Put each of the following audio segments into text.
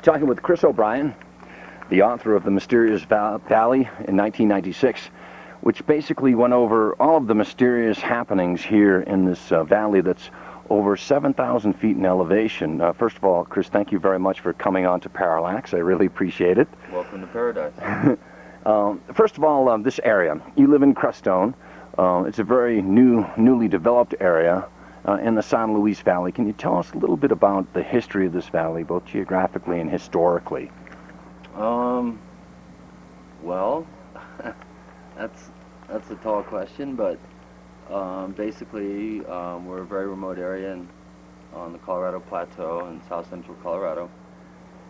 Talking with Chris O'Brien, the author of The Mysterious Valley in 1996, which basically went over all of the mysterious happenings here in this valley that's over 7,000 feet in elevation. First of all, Chris, thank you very much for coming on to Parallax. I really appreciate it. Welcome to Paradise. First of all, this area. You live in Crestone. It's a very newly developed area in the San Luis Valley. Can you tell us a little bit about the history of this valley, both geographically and historically? Well, that's a tall question, but basically we're a very remote area on the Colorado Plateau in south central Colorado,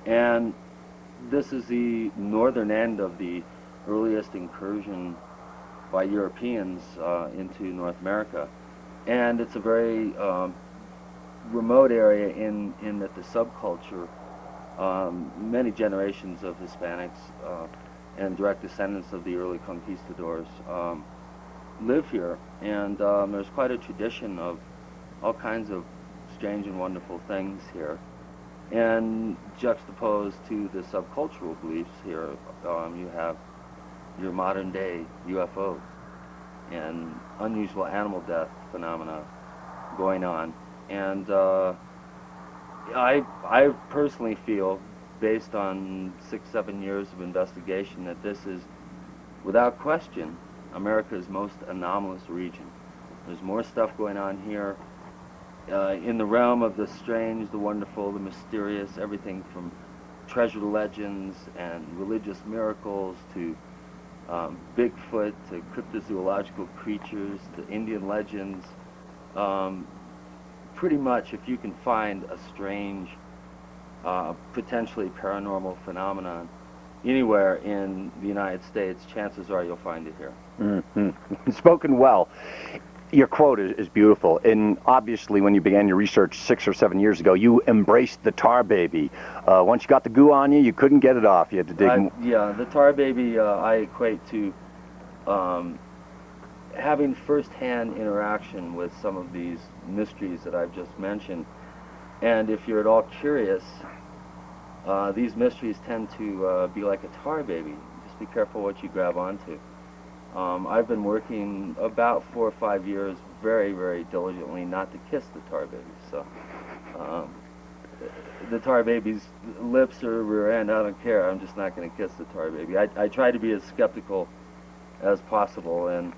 and this is the northern end of the earliest incursion by Europeans into North America. And it's a very remote area in that the subculture, many generations of Hispanics and direct descendants of the early conquistadors live here. And there's quite a tradition of all kinds of strange and wonderful things here. And juxtaposed to the subcultural beliefs here, you have your modern day UFOs and unusual animal death phenomena going on. And I personally feel, based on 6-7 years of investigation, that this is, without question, America's most anomalous region. There's more stuff going on here in the realm of the strange, the wonderful, the mysterious, everything from treasure legends and religious miracles to Bigfoot, to cryptozoological creatures, to Indian legends. Pretty much, if you can find a strange, potentially paranormal phenomenon anywhere in the United States, chances are you'll find it here. Mm-hmm. Spoken well. Your quote is beautiful, and obviously when you began your research 6 or 7 years ago, you embraced the tar baby. Once you got the goo on you, you couldn't get it off. You had to dig. Yeah, the tar baby I equate to having first-hand interaction with some of these mysteries that I've just mentioned. And if you're at all curious, these mysteries tend to be like a tar baby. Just be careful what you grab onto. I've been working about 4 or 5 years very, very diligently not to kiss the tar baby. So the tar baby's lips or rear end, I don't care. I'm just not going to kiss the tar baby. I try to be as skeptical as possible, and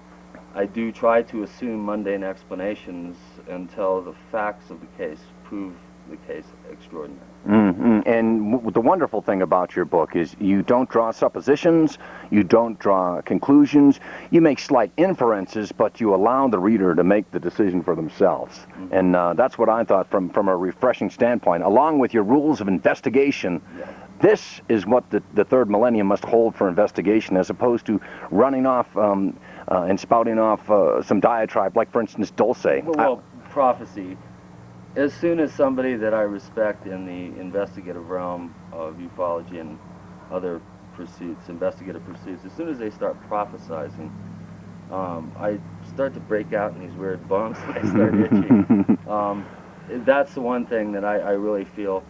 I do try to assume mundane explanations until the facts of the case prove the case extraordinary. Mm-hmm. And the wonderful thing about your book is you don't draw suppositions, you don't draw conclusions, you make slight inferences, but you allow the reader to make the decision for themselves. Mm-hmm. And that's what I thought from a refreshing standpoint. Along with your rules of investigation, this is what the third millennium must hold for investigation, as opposed to running off and spouting off some diatribe, like, for instance, Dulce. Well, prophecy. As soon as somebody that I respect in the investigative realm of ufology and other pursuits, investigative pursuits, as soon as they start prophesizing, I start to break out in these weird bumps and I start itching. That's the one thing that I really feel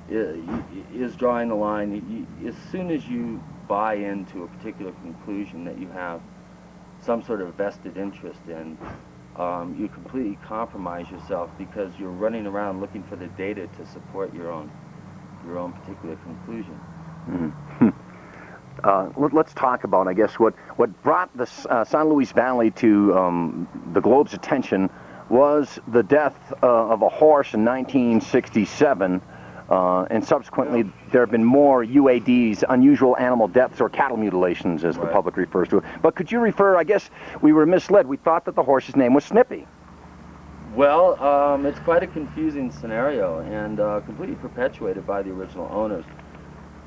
is drawing the line. As soon as you buy into a particular conclusion that you have some sort of vested interest in, you completely compromise yourself, because you're running around looking for the data to support your own particular conclusion. Mm-hmm. Let's talk about, I guess, what brought the San Luis Valley to the globe's attention was the death of a horse in 1967. And subsequently, there have been more UADs, unusual animal deaths, or cattle mutilations, as the public refers to it. But could you refer, I guess we were misled. We thought that the horse's name was Snippy. Well, it's quite a confusing scenario and completely perpetuated by the original owners.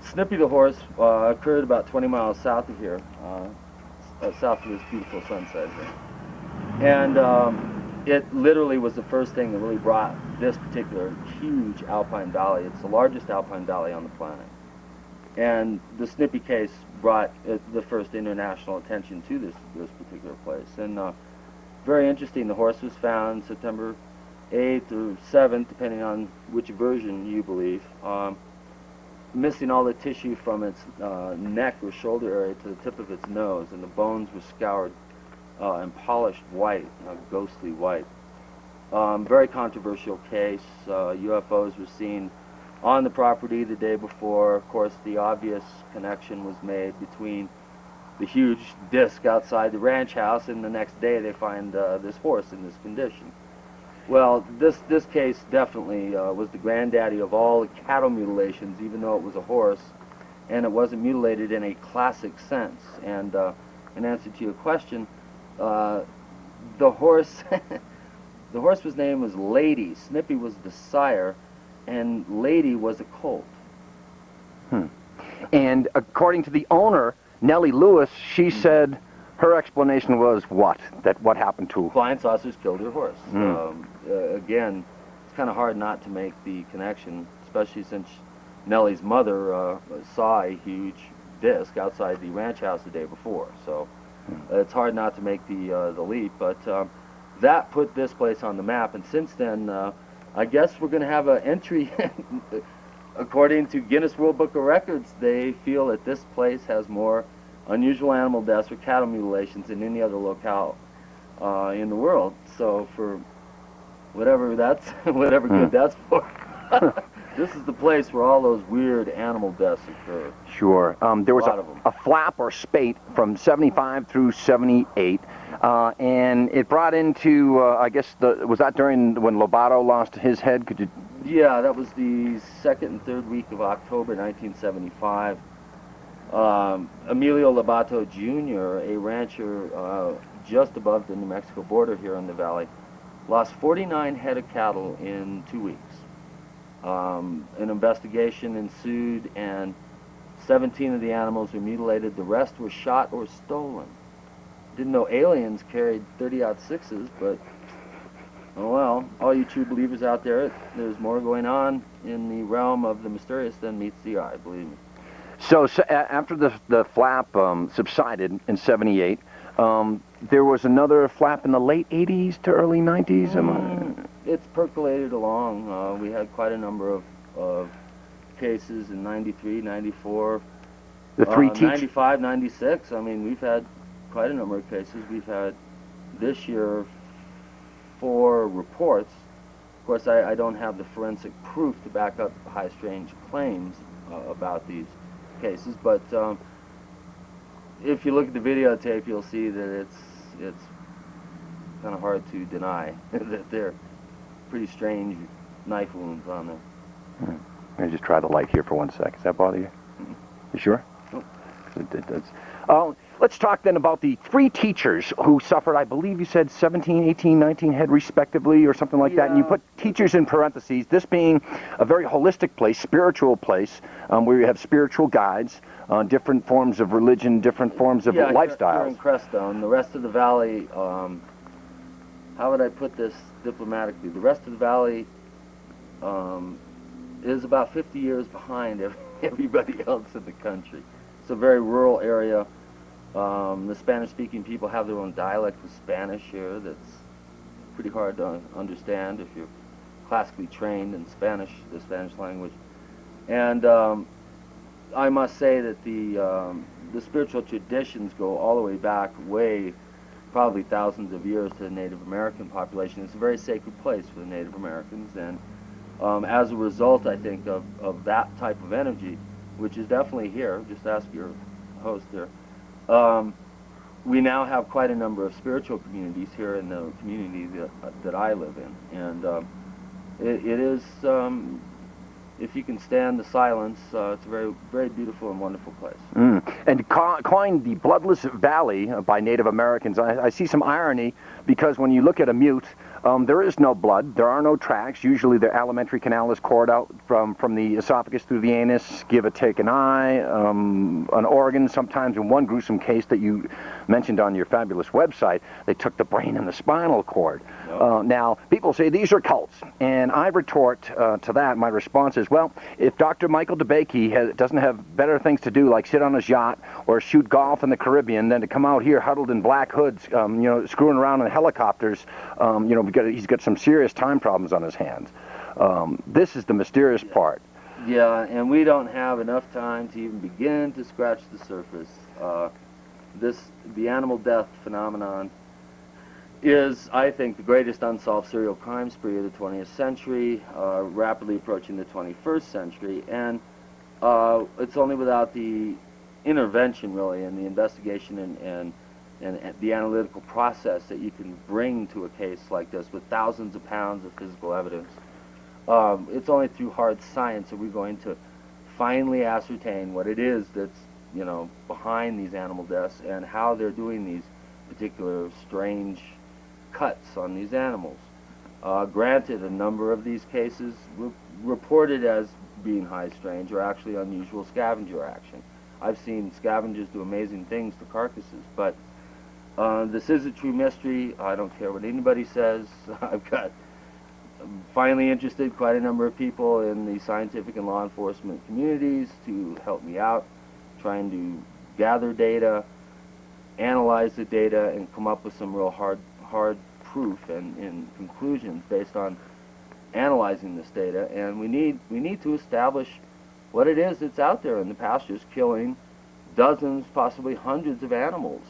Snippy the horse occurred about 20 miles south of here, south of this beautiful sunset here. And it literally was the first thing that really brought this particular huge alpine valley. It's the largest alpine valley on the planet. And the Snippy case brought the first international attention to this particular place. And very interesting, the horse was found September 8th or 7th, depending on which version you believe. missing all the tissue from its neck or shoulder area to the tip of its nose, and the bones were scoured and polished white, ghostly white. Very controversial case. UFOs were seen on the property the day before. Of course, the obvious connection was made between the huge disc outside the ranch house, and the next day they find this horse in this condition. Well, this case definitely was the granddaddy of all the cattle mutilations, even though it was a horse, and it wasn't mutilated in a classic sense. And in answer to your question, the horse, the horse's name was Lady. Snippy was the sire, and Lady was a colt. And according to the owner, Nellie Lewis, she said her explanation was what? That what happened to? Flying saucers killed her horse. Again, it's kind of hard not to make the connection, especially since Nellie's mother saw a huge disc outside the ranch house the day before. So it's hard not to make the leap. But that put this place on the map, and since then, I guess we're going to have an entry. According to Guinness World Book of Records, they feel that this place has more unusual animal deaths or cattle mutilations than any other locale in the world. So for whatever that's, whatever good that's for, this is the place where all those weird animal deaths occur. Sure. There was lot of 'em. a flap or spate from 75 through 78, and it brought into, I guess, was that during when Lobato lost his head? Could you? Yeah, that was the second and third week of October 1975. Emilio Lobato Jr., a rancher just above the New Mexico border here in the valley, lost 49 head of cattle in 2 weeks. An investigation ensued, and 17 of the animals were mutilated. The rest were shot or stolen. Didn't know aliens carried 30-06s, but oh well. All you true believers out there, there's more going on in the realm of the mysterious than meets the eye, believe me. So after the flap subsided in 78, there was another flap in the late 80s to early 90s? It's percolated along. We had quite a number of cases in 93, 94, The three 95, 96. I mean, we've had quite a number of cases. We've had this year 4 reports. Of course, I don't have the forensic proof to back up high strange claims about these cases, but if you look at the videotape, you'll see that it's kind of hard to deny that they're pretty strange knife wounds on there. Let me just try the light here for 1 sec. Does that bother you? You sure? Nope. It does. Let's talk then about the 3 teachers who suffered, I believe you said 17, 18, 19 head respectively or something like that. And you put teachers in parentheses, this being a very holistic place, spiritual place, where you have spiritual guides, different forms of religion, different forms of lifestyles. Here in Crestone, the rest of the valley, how would I put this diplomatically? The rest of the valley is about 50 years behind everybody else in the country. It's a very rural area. The Spanish-speaking people have their own dialect of Spanish here that's pretty hard to understand if you're classically trained in Spanish, the Spanish language. And I must say that the spiritual traditions go all the way back, probably thousands of years, to the Native American population. It's a very sacred place for the Native Americans, and as a result, I think, of that type of energy, which is definitely here, just ask your host there, we now have quite a number of spiritual communities here in the community that I live in, and it is, if you can stand the silence, it's a very, very beautiful and wonderful place. And coined the Bloodless Valley by Native Americans, I see some irony, because when you look at a mute, there is no blood, there are no tracks. Usually the alimentary canal is cored out from the esophagus through the anus, give or take an eye, an organ. Sometimes in one gruesome case that you mentioned on your fabulous website, they took the brain and the spinal cord. Now, people say these are cults, and I retort to that. My response is, well, if Dr. Michael DeBakey doesn't have better things to do, like sit on his yacht or shoot golf in the Caribbean, than to come out here huddled in black hoods, screwing around in helicopters, he's got some serious time problems on his hands. This is the mysterious part. Yeah, and we don't have enough time to even begin to scratch the surface. The animal death phenomenon is, I think, the greatest unsolved serial crime spree of the 20th century, rapidly approaching the 21st century, and it's only without the intervention, really, and the investigation and the analytical process that you can bring to a case like this with thousands of pounds of physical evidence. It's only through hard science that we're going to finally ascertain what it is that's, behind these animal deaths and how they're doing these particular strange cuts on these animals. Granted, a number of these cases reported as being high strange are actually unusual scavenger action. I've seen scavengers do amazing things to carcasses, but this is a true mystery. I don't care what anybody says. I've got finally interested quite a number of people in the scientific and law enforcement communities to help me out, trying to gather data, analyze the data, and come up with some real hard proof and conclusions based on analyzing this data. And we need to establish what it is that's out there in the pastures, killing dozens, possibly hundreds of animals.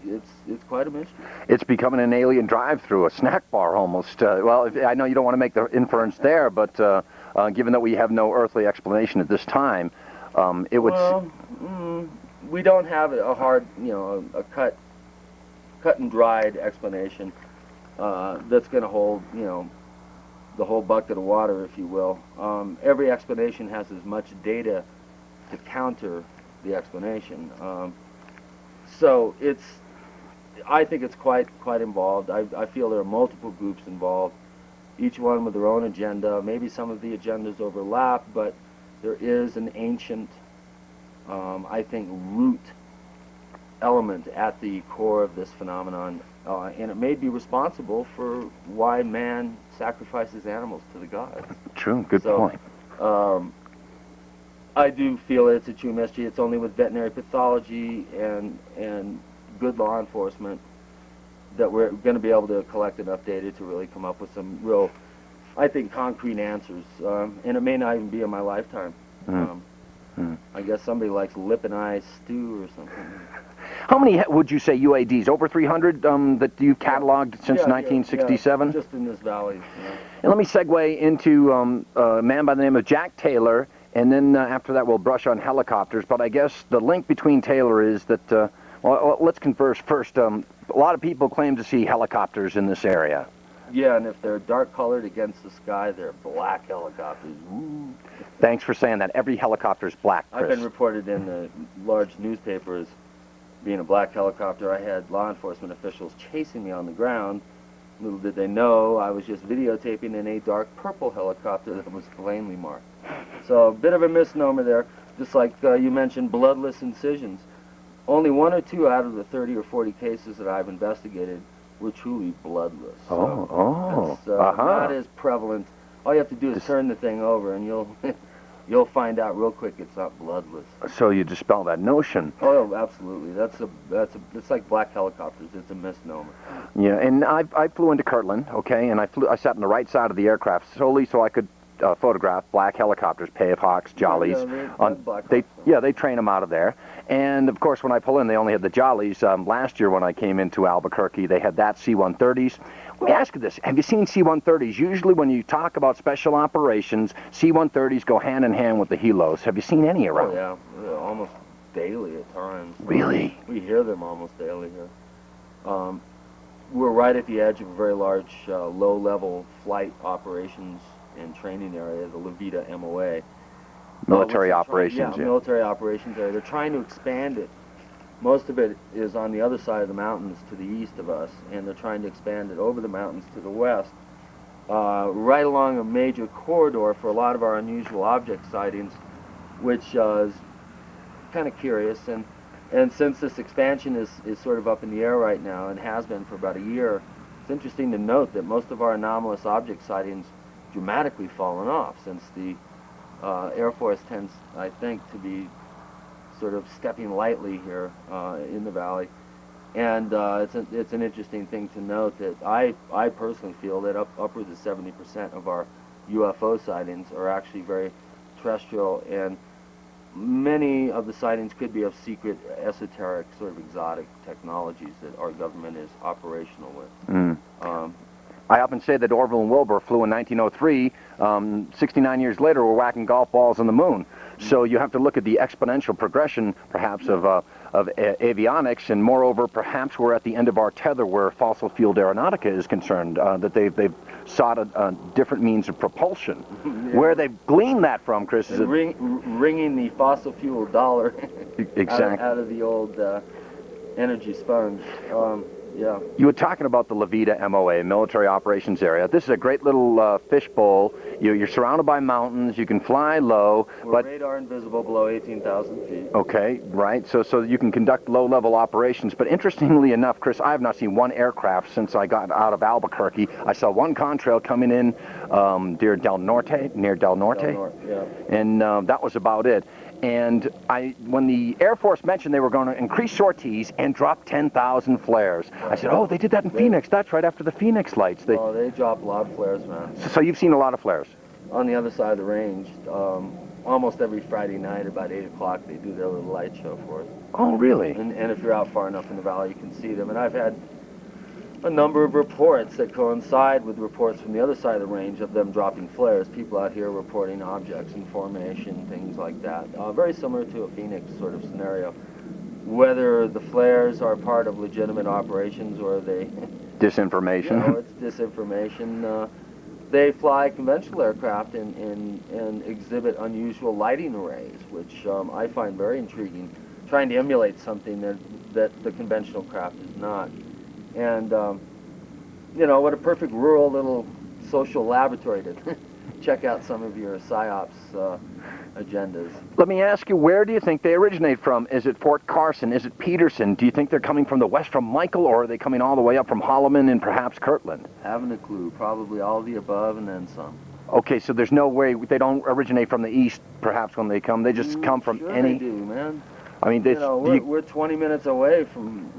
It's quite a mystery. It's becoming an alien drive-through, a snack bar almost. I know you don't want to make the inference there, but given that we have no earthly explanation at this time, it would... Well, we don't have a hard, a cut and dried explanation that's going to hold, the whole bucket of water, if you will. Every explanation has as much data to counter the explanation. So I think it's quite involved. I feel there are multiple groups involved, each one with their own agenda. Maybe some of the agendas overlap, but there is an ancient, I think, root element at the core of this phenomenon, and it may be responsible for why man sacrifices animals to the gods. True, good point. I do feel it's a true mystery. It's only with veterinary pathology and good law enforcement that we're going to be able to collect enough data to really come up with some real, I think, concrete answers. And it may not even be in my lifetime. I guess somebody likes lip and eye stew or something. How many would you say UADs? Over 300 that you've cataloged since 1967? Yeah, just in this valley. And let me segue into a man by the name of Jack Taylor, and then after that we'll brush on helicopters. But I guess the link between Taylor is that, well, let's converse first. A lot of people claim to see helicopters in this area. Yeah, and if they're dark-colored against the sky, they're black helicopters. Ooh. Thanks for saying that. Every helicopter's black, Chris. I've been reported in the large newspapers being a black helicopter. I had law enforcement officials chasing me on the ground. Little did they know I was just videotaping in a dark purple helicopter that was plainly marked. So a bit of a misnomer there, just like you mentioned bloodless incisions. Only 1 or 2 out of the 30 or 40 cases that I've investigated were truly bloodless. So it's not as prevalent. All you have to do is turn the thing over and you'll find out real quick it's not bloodless. So you dispel that notion. Oh, absolutely. It's like black helicopters. It's a misnomer. Yeah, and I flew into Kirtland, okay, and I sat on the right side of the aircraft solely so I could photograph black helicopters, Pavehawks, Jollies. They train them out of there. And of course, when I pull in, they only had the Jollies. Last year, when I came into Albuquerque, they had that C-130s. Let me ask you this: have you seen C-130s? Usually, when you talk about special operations, C-130s go hand in hand with the helos. Have you seen any around? Oh yeah, almost daily at times. Really? We hear them almost daily here. We're right at the edge of a very large, low-level flight operations and training area, the La Vida MOA. Military operations, yeah. Military operations area. They're trying to expand it. Most of it is on the other side of the mountains to the east of us, and they're trying to expand it over the mountains to the west, right along a major corridor for a lot of our unusual object sightings, which is kind of curious. And since this expansion is sort of up in the air right now and has been for about a year, it's interesting to note that most of our anomalous object sightings dramatically fallen off since the Air Force tends, I think, to be sort of stepping lightly here in the valley. And it's an interesting thing to note that I personally feel that upwards of 70% of our UFO sightings are actually very terrestrial, and many of the sightings could be of secret, esoteric, sort of exotic technologies that our government is operational with. I often say that Orville and Wilbur flew in 1903. 69 years later, we're whacking golf balls on the moon. So you have to look at the exponential progression, perhaps, of avionics, and moreover, perhaps we're at the end of our tether where fossil-fueled aeronautica is concerned, that they've sought a different means of propulsion. Yeah. Where they've gleaned that from, Chris, is wringing the fossil-fuel dollar exactly. out of the old energy sponge. Yeah. You were talking about the Levita MOA, Military Operations Area. This is a great little fishbowl. You're surrounded by mountains. You can fly low. We're radar invisible below 18,000 feet. Okay, right. So you can conduct low-level operations. But interestingly enough, Chris, I have not seen one aircraft since I got out of Albuquerque. I saw one contrail coming in near Del Norte. Yeah. And that was about it. And when the Air Force mentioned they were going to increase sorties and drop 10,000 flares, I said, oh, they did that in Phoenix. That's right after the Phoenix lights. They drop a lot of flares, man. So you've seen a lot of flares? On the other side of the range, almost every Friday night about 8 o'clock, they do their little light show for us. Oh, really? And if you're out far enough in the valley, you can see them. And I've had a number of reports that coincide with reports from the other side of the range of them dropping flares. People out here reporting objects in formation, things like that. Very similar to a Phoenix sort of scenario. Whether the flares are part of legitimate operations or they... Disinformation. It's disinformation. They fly conventional aircraft and exhibit unusual lighting arrays, which I find very intriguing, trying to emulate something that the conventional craft is not. And, what a perfect rural little social laboratory to check out some of your PSYOPs agendas. Let me ask you, where do you think they originate from? Is it Fort Carson? Is it Peterson? Do you think they're coming from the west from Michael, or are they coming all the way up from Holloman and perhaps Kirtland? Haven't a clue. Probably all of the above and then some. Okay, so there's no way they don't originate from the east, perhaps, when they come. They just come from sure any... They do, man. I mean, we're 20 minutes away from,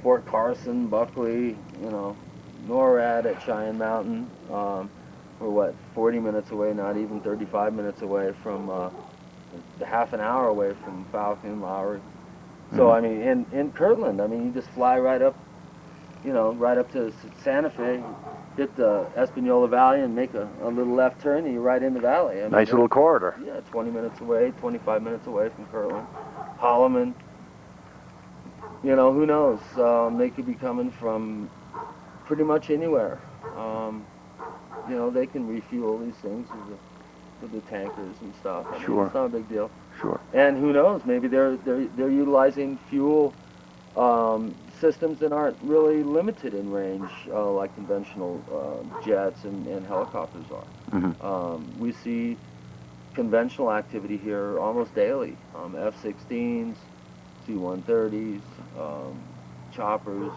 Fort Carson, Buckley, NORAD at Cheyenne Mountain. We're 40 minutes away, not even 35 minutes away from, half an hour away from Falcon, Lowry. So, I mean, in Kirtland, you just fly right up, right up to Santa Fe, hit the Espanola Valley and make a little left turn and you're right in the valley. Nice little corridor. Yeah, 20 minutes away, 25 minutes away from Kirtland. Holloman. Who knows? They could be coming from pretty much anywhere. They can refuel these things with the tankers and stuff. Sure. It's not a big deal. Sure. And who knows? Maybe they're utilizing fuel systems that aren't really limited in range like conventional jets and helicopters are. Mm-hmm. We see conventional activity here almost daily. F-16s, C-130s, choppers.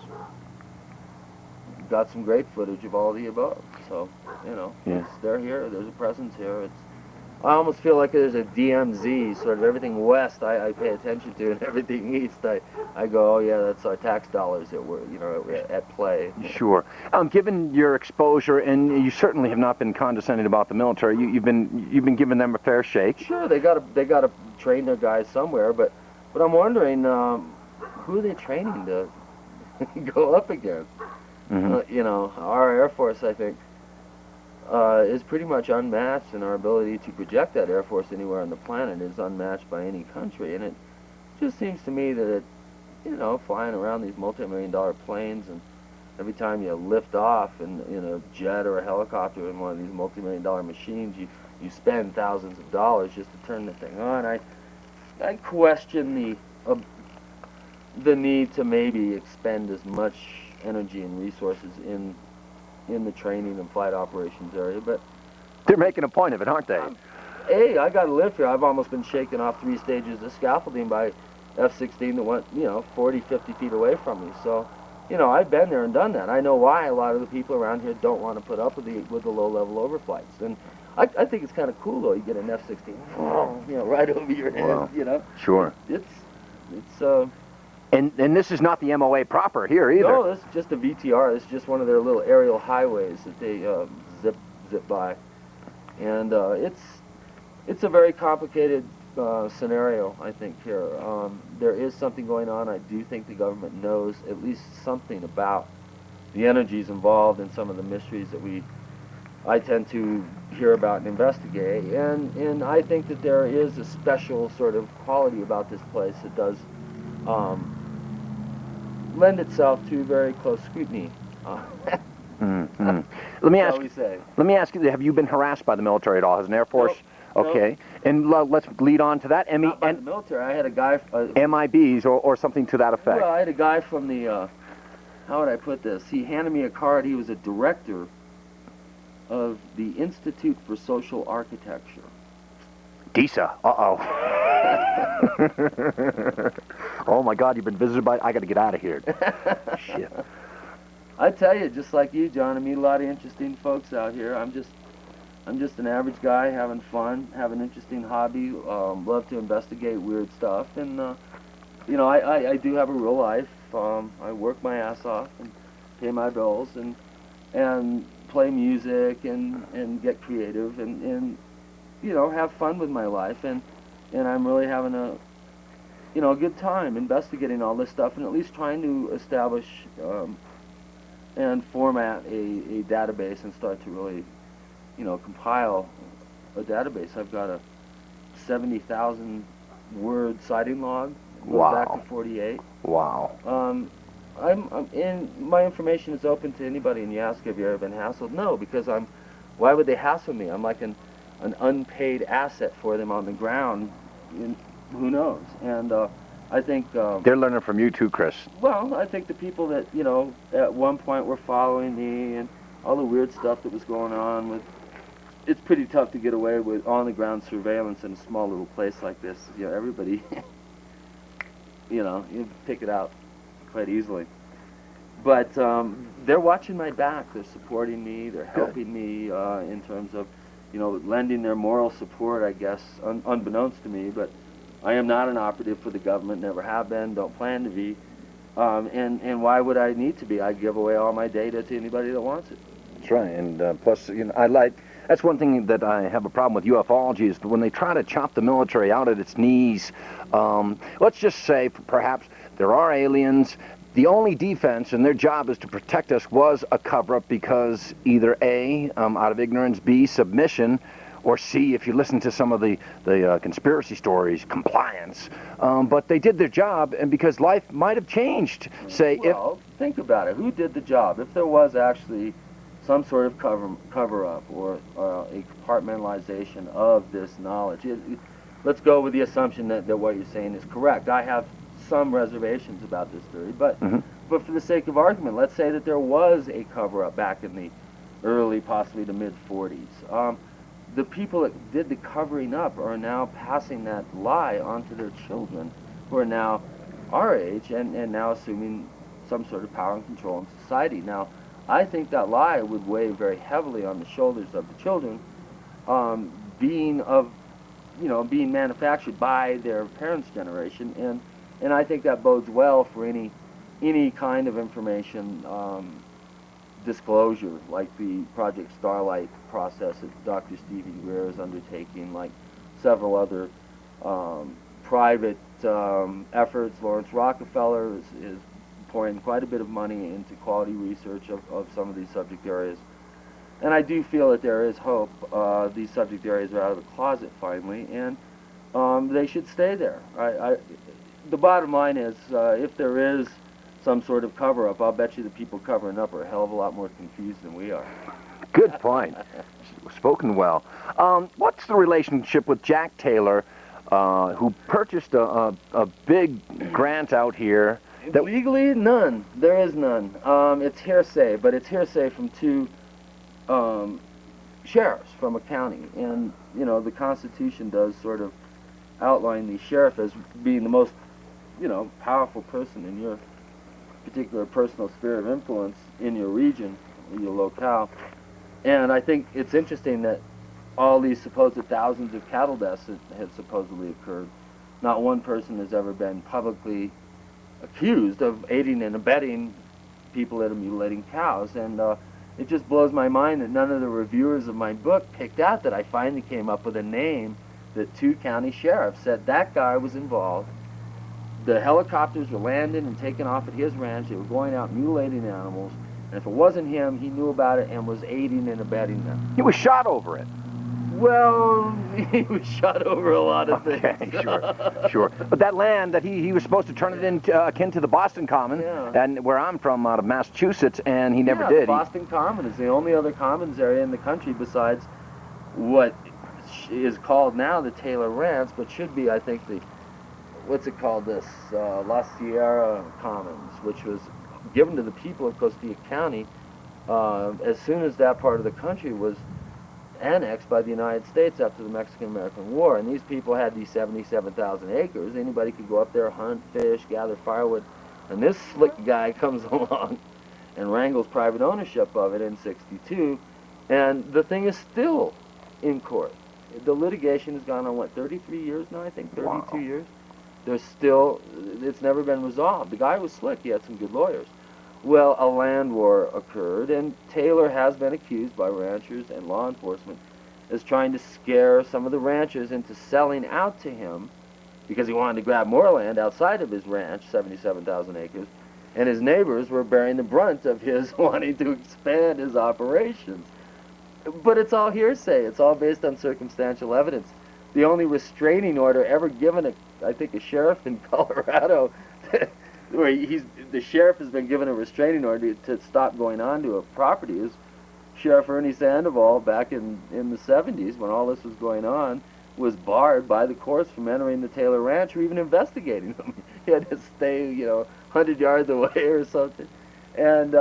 Got some great footage of all the above. So, they're here. There's a presence here. I almost feel like there's a DMZ, sort of everything west I pay attention to, and everything east I go, oh yeah, that's our tax dollars that were at play. Sure. Given your exposure, and you certainly have not been condescending about the military, you've been giving them a fair shake. Sure, they got to train their guys somewhere, but I'm wondering who are they training to go up against? Mm-hmm. Our Air Force, I think, is pretty much unmatched, and our ability to project that Air Force anywhere on the planet is unmatched by any country. And it just seems to me that flying around these multi-million-dollar planes, and every time you lift off in a jet or a helicopter in one of these multi-million-dollar machines, you spend thousands of dollars just to turn the thing on. I question the need to maybe expend as much energy and resources in the training and flight operations area, but they're making a point of it, aren't they? Hey, I got to live here. I've almost been shaken off 3 stages of scaffolding by F-16 that went 40, 50 feet away from me. So, I've been there and done that. I know why a lot of the people around here don't want to put up with the low-level overflights. And I think it's kind of cool though. You get an F-16, right over your head. Wow. Sure. It's And this is not the MOA proper here either. No, this is just a VTR. This is just one of their little aerial highways that they zip by, and It's a very complicated scenario, I think, here. There is something going on. I do think the government knows at least something about the energies involved in some of the mysteries that I tend to hear about and investigate. And I think that there is a special sort of quality about this place that does um, lend itself to very close scrutiny. Mm-hmm. Let me ask. We say. Let me ask you: have you been harassed by the military at all? Has an Air Force? Nope. Okay. And let's lead on to that. Not by the military. I had a guy. MIBs or something to that effect. Well, I had a guy from the. How would I put this? He handed me a card. He was a director of the Institute for Social Architecture. DISA. Uh-oh. Oh my God, you've been visited by... I got to get out of here. Shit. I tell you, just like you, John, I meet a lot of interesting folks out here. I'm just an average guy having fun, have an interesting hobby, love to investigate weird stuff, and you know, I do have a real life. I work my ass off and pay my bills and play music and get creative and you know, have fun with my life, and I'm really having a good time investigating all this stuff and at least trying to establish and format a database and start to really, you know, compile a database. I've got a 70,000 word sighting log. Goes back to 48. Wow. My information is open to anybody, and you ask, have you ever been hassled? No, because why would they hassle me? I'm like an unpaid asset for them on the ground. Who knows? And I think... they're learning from you too, Chris. Well, I think the people that, you know, at one point were following me and all the weird stuff that was going on with... It's pretty tough to get away with on-the-ground surveillance in a small little place like this. You know, everybody... you know, you pick it out quite easily. But they're watching my back. They're supporting me. They're helping me in terms of, you know, lending their moral support, I guess, unbeknownst to me. But I am not an operative for the government, never have been, don't plan to be. And why would I need to be? I give away all my data to anybody that wants it. That's right. And plus, you know, that's one thing that I have a problem with ufology is when they try to chop the military out at its knees. Let's just say, perhaps, there are aliens. The only defense, and their job is to protect us, was a cover-up because either A, out of ignorance, B, submission, or C, if you listen to some of the conspiracy stories, compliance. But they did their job, and because life might have changed, Well, think about it. Who did the job? If there was actually some sort of cover-up or a compartmentalization of this knowledge, let's go with the assumption that what you're saying is correct. I have some reservations about this theory, but for the sake of argument, let's say that there was a cover-up back in the early, possibly the mid-40s. The people that did the covering up are now passing that lie onto their children, who are now our age and now assuming some sort of power and control in society. Now, I think that lie would weigh very heavily on the shoulders of the children, being manufactured by their parents' generation, and I think that bodes well for any kind of information disclosure, like the Project Starlight process that Dr. Stevie Greer is undertaking, like several other private efforts. Lawrence Rockefeller is pouring quite a bit of money into quality research of some of these subject areas. And I do feel that there is hope. These subject areas are out of the closet finally, and they should stay there. The bottom line is, if there is some sort of cover-up, I'll bet you the people covering up are a hell of a lot more confused than we are. Good point. Spoken well. What's the relationship with Jack Taylor, who purchased a big grant out here? Legally, none. There is none. It's hearsay, but it's hearsay from two sheriffs from a county. And, you know, the Constitution does sort of outline the sheriff as being the most, you know, powerful person in your particular personal sphere of influence in your region, your locale. And I think it's interesting that all these supposed thousands of cattle deaths that have supposedly occurred, not one person has ever been publicly accused of aiding and abetting people that are mutilating cows. And it just blows my mind that none of the reviewers of my book picked out that I finally came up with a name that 2 county sheriffs said that guy was involved. The helicopters were landing and taking off at his ranch. They were going out mutilating animals. And if it wasn't him, he knew about it and was aiding and abetting them. He was shot over it. Well, he was shot over a lot of things. Okay, sure. But that land that he was supposed to turn it into akin to the Boston Common, Yeah. and where I'm from, out of Massachusetts, and he never Yeah, did. Boston Common is the only other commons area in the country besides what is called now the Taylor Ranch, but should be, I think, the, what's it called, this, La Sierra Commons, which was given to the people of Costilla County as soon as that part of the country was annexed by the United States after the Mexican-American War. And these people had these 77,000 acres. Anybody could go up there, hunt, fish, gather firewood. And this slick guy comes along and wrangles private ownership of it in '62. And the thing is still in court. The litigation has gone on, what, 33 years now, I think? 32 Wow. years? There's still, it's never been resolved. The guy was slick. He had some good lawyers. Well, a land war occurred, and Taylor has been accused by ranchers and law enforcement as trying to scare some of the ranchers into selling out to him because he wanted to grab more land outside of his ranch, 77,000 acres, and his neighbors were bearing the brunt of his wanting to expand his operations. But it's all hearsay. It's all based on circumstantial evidence. The only restraining order ever given, I think, a sheriff in Colorado, where the sheriff has been given a restraining order to stop going on to a property, is Sheriff Ernie Sandoval back in the 70s, when all this was going on, was barred by the courts from entering the Taylor Ranch or even investigating them. He had to stay, 100 yards away or something. And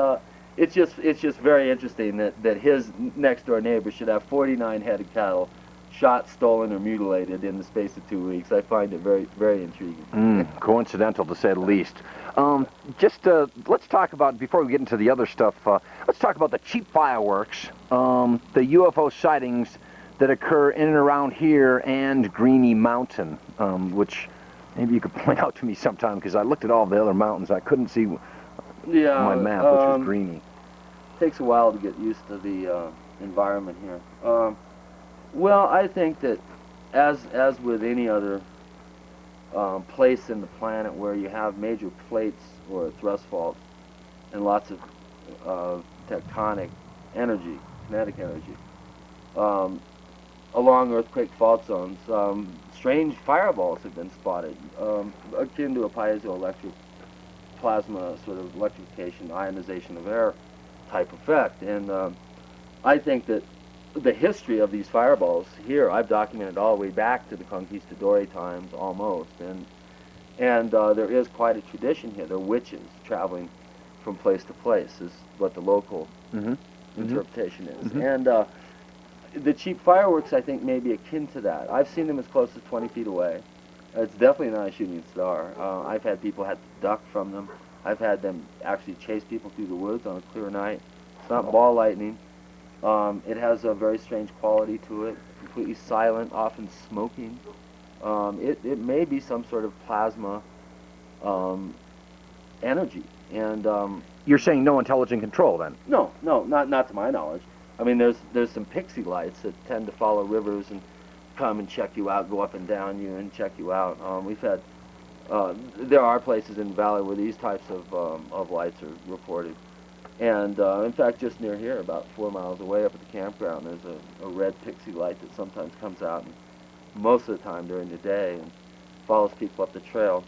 it's just very interesting that his next door neighbor should have 49 head of cattle shot, stolen, or mutilated in the space of 2 weeks. I find it very, very intriguing. Coincidental, to say the least. Let's talk about, before we get into the other stuff, let's talk about the cheap fireworks, the UFO sightings that occur in and around here and Greeny Mountain, which maybe you could point out to me sometime, because I looked at all the other mountains. I couldn't see my map, which was Greeny. Takes a while to get used to the environment here. Well, I think that as with any other place in the planet where you have major plates or thrust faults and lots of tectonic energy, kinetic energy, along earthquake fault zones, strange fireballs have been spotted, akin to a piezoelectric plasma sort of electrification, ionization of air type effect. And I think that the history of these fireballs here, I've documented all the way back to the conquistador times almost, and there is quite a tradition here. There are witches traveling from place to place, is what the local interpretation is. And the cheap fireworks, I think, may be akin to that. I've seen them as close as 20 feet away. It's definitely not a shooting star. I've had people have to duck from them. I've had them actually chase people through the woods on a clear night. It's not ball lightning. It has a very strange quality to it, completely silent, often smoking. It may be some sort of plasma energy. And You're saying no intelligent control, then? no, not to my knowledge. I mean, there's some pixie lights that tend to follow rivers and come and check you out, go up and down you and check you out. We've had there are places in the valley where these types of lights are reported. And in fact, just near here, about 4 miles away up at the campground, there's a red pixie light that sometimes comes out, and most of the time during the day, and follows people up the trail.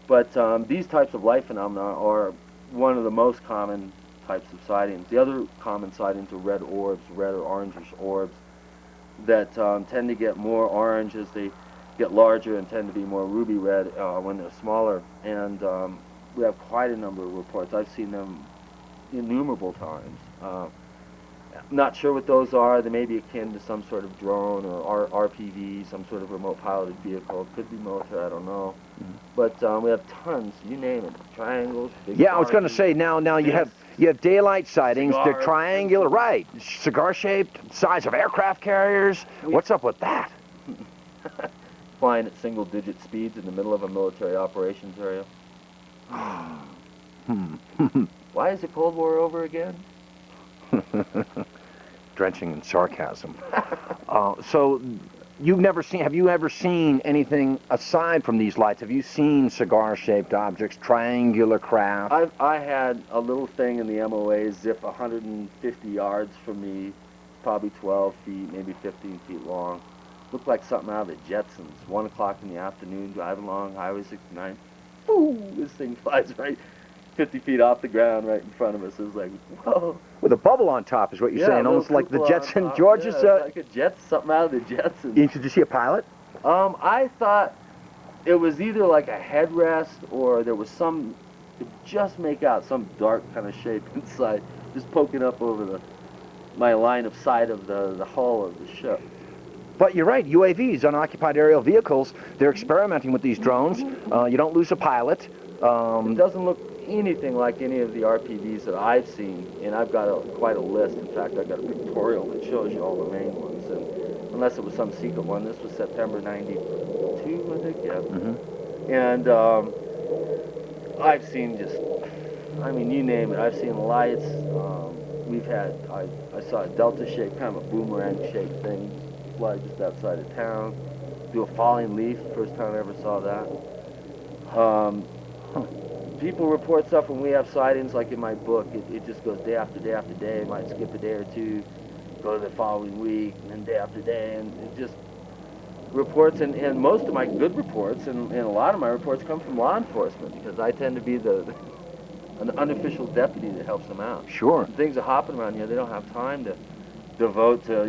But these types of light phenomena are one of the most common types of sightings. The other common sightings are red orbs, red or orangish orbs, that tend to get more orange as they get larger and tend to be more ruby red when they're smaller. And we have quite a number of reports. I've seen them innumerable times. Not sure what those are. They may be akin to some sort of drone or RPV, some sort of remote piloted vehicle. Could be military, I don't know. But we have tons, you name it. Triangles, big Yeah, I was going to stars, say, now you have daylight sightings. They're Cigars. triangular, right? Cigar-shaped, size of aircraft carriers. What's up with that? flying at single-digit speeds in the middle of a military operations area. Why is the Cold War over again? Drenching in sarcasm. So Have you ever seen anything aside from these lights? Have you seen cigar-shaped objects, triangular craft? I had a little thing in the MOA zip 150 yards from me, probably 12 feet, maybe 15 feet long. Looked like something out of the Jetsons. 1 o'clock in the afternoon, driving along Highway 69. Ooh, this thing flies right 50 feet off the ground right in front of us. It was like, whoa. With a bubble on top is what you're saying, a almost little like the cupola on Jetson. top. George's. Yeah, it's like a jet, something out of the Jetsons. Did you see a pilot? I thought it was either like a headrest or there was some, could just make out some dark kind of shape inside, just poking up over my line of sight of the hull of the ship. But you're right, UAVs, unoccupied aerial vehicles, they're experimenting with these drones. You don't lose a pilot. It doesn't look anything like any of the RPVs that I've seen, and I've got quite a list. In fact, I've got a pictorial that shows you all the main ones. And unless it was some secret one, this was September 92, I think, yeah. Mm-hmm. And I've seen just, I mean, you name it. I've seen lights. I saw a delta-shaped, kind of a boomerang-shaped thing fly just outside of town. Do a falling leaf, first time I ever saw that. People report stuff when we have sightings, like in my book. It just goes day after day after day. It might skip a day or two, go to the following week, and then day after day, and it just reports. And most of my good reports, and a lot of my reports come from law enforcement, because I tend to be an unofficial deputy that helps them out. Sure. When things are hopping around here, they don't have time to devote to,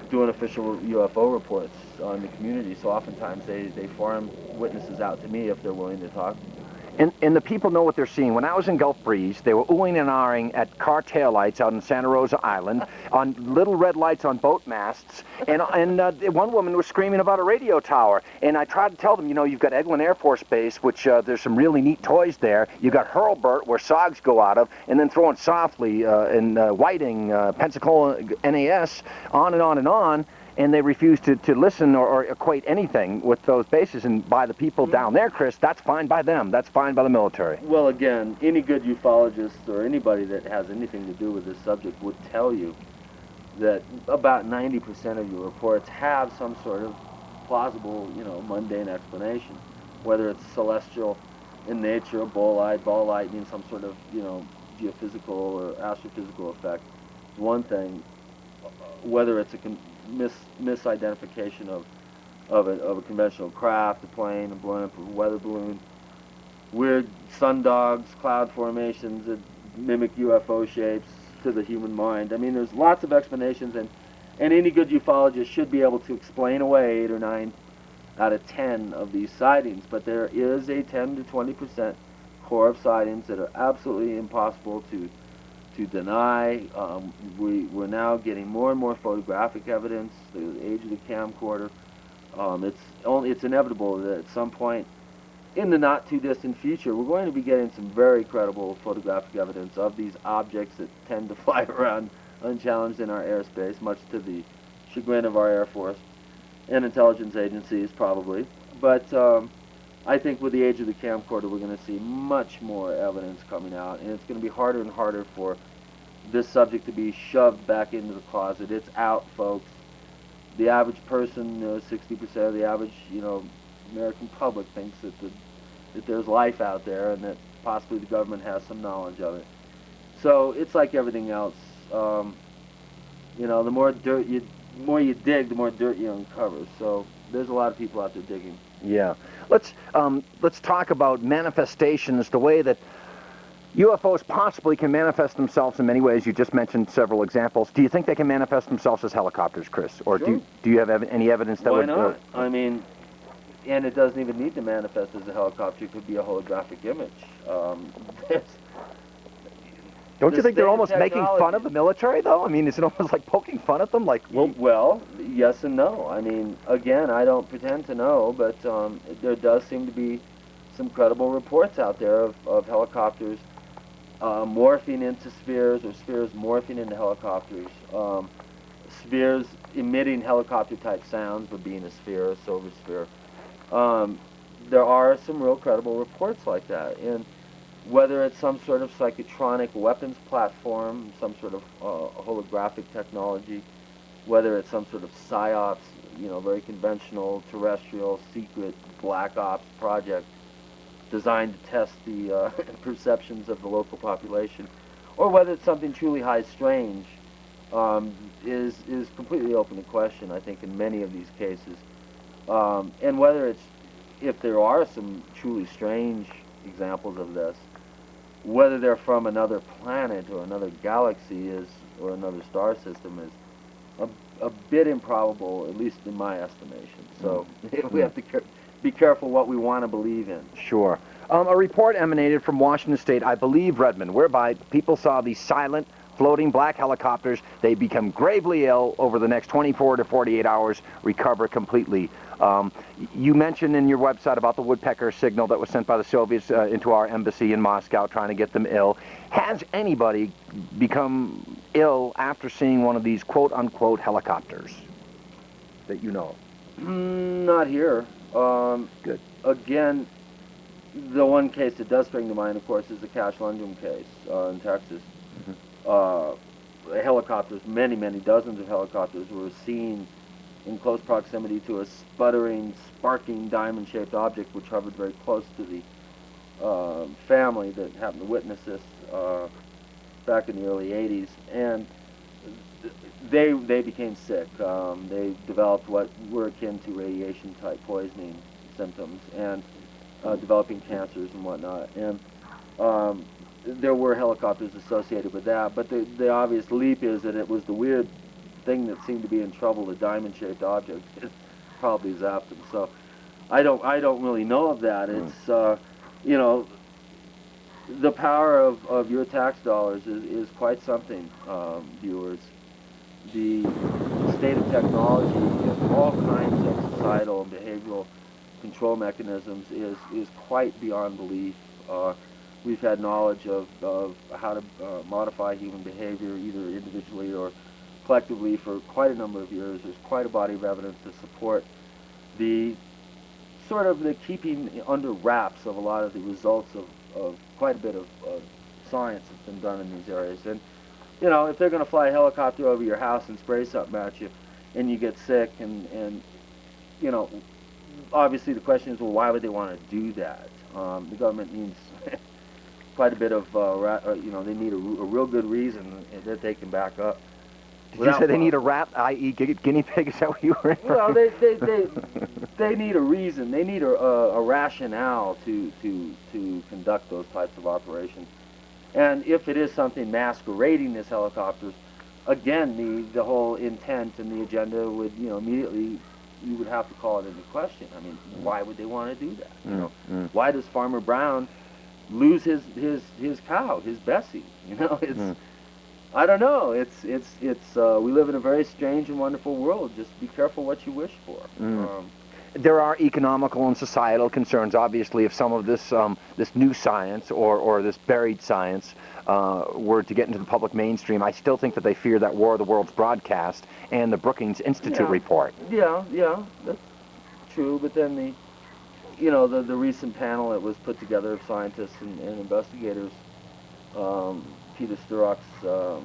doing official UFO reports on the community. So oftentimes they farm witnesses out to me if they're willing to talk. And the people know what they're seeing. When I was in Gulf Breeze, they were oohing and ahhing at car taillights out in Santa Rosa Island, on little red lights on boat masts, and one woman was screaming about a radio tower. And I tried to tell them, you've got Eglin Air Force Base, which there's some really neat toys there. You've got Hurlburt, where SOGs go out of, and then throwing Softly and Whiting, Pensacola NAS, on and on and on. And they refuse to listen or equate anything with those bases. And by the people down there, Chris, that's fine by them. That's fine by the military. Well, again, any good ufologist or anybody that has anything to do with this subject would tell you that about 90% of your reports have some sort of plausible, mundane explanation. Whether it's celestial in nature, bolide, ball lightning, some sort of, geophysical or astrophysical effect, one thing. Whether it's a misidentification of a conventional craft, a plane, a blimp, a weather balloon, weird sundogs, cloud formations that mimic UFO shapes to the human mind. I mean, there's lots of explanations, and any good ufologist should be able to explain away 8 or 9 out of 10 of these sightings. But there is a 10 to 20% core of sightings that are absolutely impossible to deny. We're now getting more and more photographic evidence. The age of the camcorder. It's inevitable that at some point in the not too distant future, we're going to be getting some very credible photographic evidence of these objects that tend to fly around unchallenged in our airspace, much to the chagrin of our Air Force and intelligence agencies, probably. But I think with the age of the camcorder, we're going to see much more evidence coming out, and it's going to be harder and harder for this subject to be shoved back into the closet. It's out, folks. The average person, 60% of the average, American public thinks that there's life out there, and that possibly the government has some knowledge of it. So it's like everything else. The more you dig, the more dirt you uncover. So there's a lot of people out there digging. Yeah. Let's talk about manifestations, the way that UFOs possibly can manifest themselves in many ways. You just mentioned several examples. Do you think they can manifest themselves as helicopters, Chris? Or sure. do you have any evidence that Why would... not? I mean, and it doesn't even need to manifest as a helicopter. It could be a holographic image. Don't you think they're almost making fun of the military, though? I mean, is it almost like poking fun at them? Like, well, yes and no. I mean, again, I don't pretend to know, but there does seem to be some credible reports out there of helicopters morphing into spheres, or spheres morphing into helicopters. Spheres emitting helicopter-type sounds, but being a sphere, a silver sphere. There are some real credible reports like that, and whether it's some sort of psychotronic weapons platform, some sort of holographic technology, whether it's some sort of psyops, very conventional, terrestrial, secret, black ops project designed to test the perceptions of the local population, or whether it's something truly high strange, is completely open to question, I think, in many of these cases. And whether it's, if there are some truly strange examples of this, whether they're from another planet or another galaxy or another star system is a bit improbable, at least in my estimation. So we have to be careful what we want to believe in. Sure. A report emanated from Washington State, I believe Redmond, whereby people saw these silent, floating black helicopters. They become gravely ill over the next 24 to 48 hours, recover completely. You mentioned in your website about the woodpecker signal that was sent by the Soviets into our embassy in Moscow, trying to get them ill. Has anybody become ill after seeing one of these quote-unquote helicopters that you know of? Not here. Good. Again, the one case that does spring to mind, of course, is the Cash Lundgren case in Texas. Helicopters, many dozens of helicopters were seen in close proximity to a sputtering, sparking, diamond-shaped object which hovered very close to the family that happened to witness this back in the early 80s. And they became sick. They developed what were akin to radiation-type poisoning symptoms and developing cancers and whatnot. And there were helicopters associated with that, but the obvious leap is that it was the weird thing that seemed to be in trouble, the diamond-shaped object. It probably zapped them. So I don't really know of that. It's the power of your tax dollars is quite something, viewers. The state of technology and all kinds of societal and behavioral control mechanisms is quite beyond belief. We've had knowledge of how to modify human behavior, either individually or collectively, for quite a number of years. There's quite a body of evidence to support the sort of the keeping under wraps of a lot of the results of quite a bit of science that's been done in these areas. And if they're going to fly a helicopter over your house and spray something at you, and you get sick, and obviously the question is, well, why would they want to do that? The government needs quite a bit of, they need a real good reason that they can back up. Did you say they need a rat, i.e. guinea pig? Is that what you were referring? Well, they need a reason. They need a rationale to conduct those types of operations. And if it is something masquerading as helicopters, again, the whole intent and the agenda would, immediately, you would have to call it into question. I mean, why would they want to do that? Why does Farmer Brown lose his cow, his Bessie? I don't know. It's we live in a very strange and wonderful world. Just be careful what you wish for. There are economical and societal concerns, obviously, if some of this this new science or this buried science were to get into the public mainstream. I still think that they fear that War of the Worlds broadcast and the Brookings Institute report. Yeah, that's true. But then the recent panel that was put together of scientists and investigators, Peter Sturrock's panel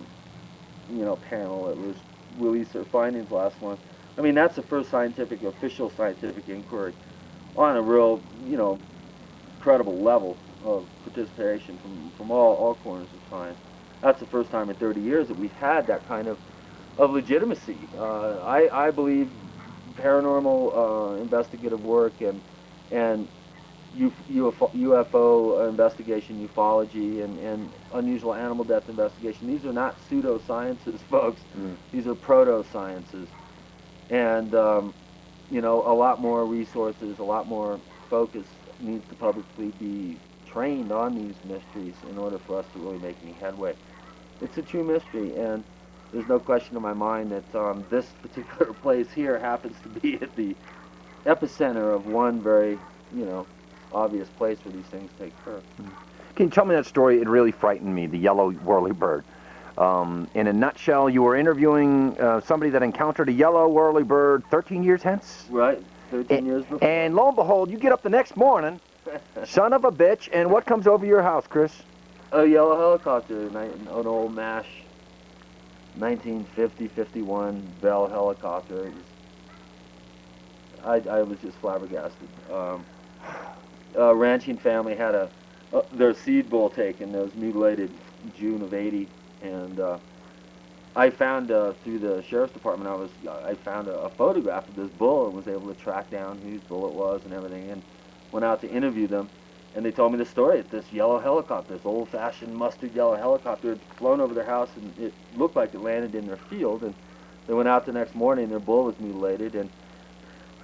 that was released their findings last month. I mean, that's the first official scientific inquiry on a real, credible level of participation from all corners of science. That's the first time in 30 years that we've had that kind of legitimacy. I believe paranormal investigative work and UFO investigation, ufology, and unusual animal death investigation. These are not pseudosciences, folks. These are proto-sciences. And, a lot more resources, a lot more focus needs to publicly be trained on these mysteries in order for us to really make any headway. It's a true mystery, and there's no question in my mind that this particular place here happens to be at the epicenter of one very, obvious place where these things take occur. Can you tell me that story? It really frightened me, the yellow whirlybird. In a nutshell, you were interviewing somebody that encountered a yellow whirlybird 13 years hence? Right, 13 years before. And lo and behold, you get up the next morning, son of a bitch, and what comes over your house, Chris? A yellow helicopter, an old MASH 1950, 51 Bell helicopter. I was just flabbergasted. A ranching family had their seed bull taken that was mutilated June of '80, and I found through the sheriff's department I found a photograph of this bull and was able to track down whose bull it was and everything, and went out to interview them, and they told me the story that this yellow helicopter, this old-fashioned mustard yellow helicopter, had flown over their house, and it looked like it landed in their field, and they went out the next morning and their bull was mutilated, and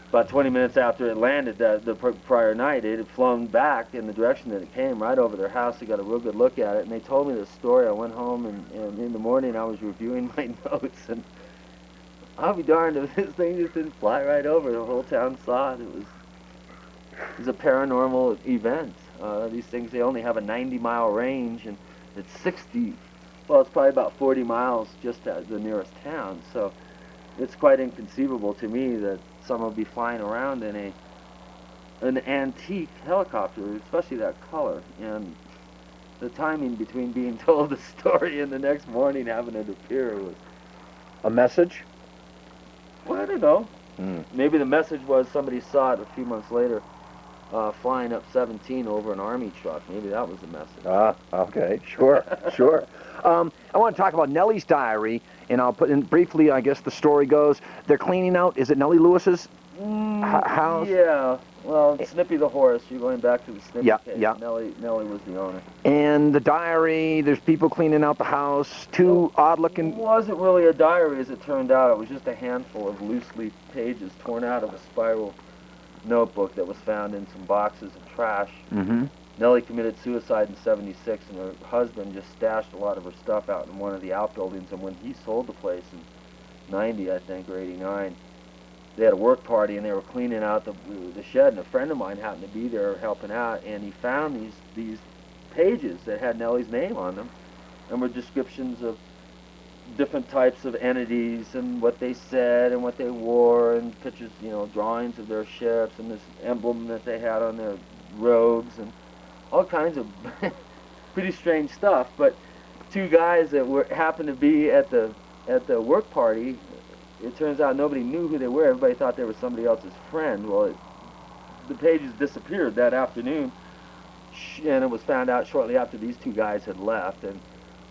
about 20 minutes after it landed the prior night, it had flown back in the direction that it came, right over their house. They got a real good look at it, and they told me this story. I went home, and in the morning I was reviewing my notes, and I'll be darned if this thing just didn't fly right over. The whole town saw it. It was a paranormal event. These things, they only have a 90-mile range, and it's 60, well, it's probably about 40 miles just at the nearest town. So it's quite inconceivable to me that someone would be flying around in an antique helicopter, especially that color. And the timing between being told the story and the next morning having it appear was... A message? Well, I don't know. Maybe the message was somebody saw it a few months later flying up 17 over an army truck. Maybe that was the message. Okay, sure, sure. I want to talk about Nellie's diary, and I'll put in briefly, I guess the story goes, they're cleaning out, is it Nellie Lewis's house? Yeah, well, Snippy the horse, you're going back to the Snippy case. Yeah. Nellie was the owner. And the diary, there's people cleaning out the house, two odd-looking... It wasn't really a diary, as it turned out. It was just a handful of loose-leaf pages torn out of a spiral notebook that was found in some boxes of trash. Nellie committed suicide in '76, and her husband just stashed a lot of her stuff out in one of the outbuildings, and when he sold the place in '90, I think, or '89, they had a work party, and they were cleaning out the shed, and a friend of mine happened to be there helping out, and he found these pages that had Nellie's name on them, and were descriptions of different types of entities and what they said and what they wore, and pictures, drawings of their ships, and this emblem that they had on their robes, and all kinds of pretty strange stuff. But two guys that happened to be at the work party, it turns out nobody knew who they were. Everybody thought they were somebody else's friend. Well, the pages disappeared that afternoon, and it was found out shortly after these two guys had left, and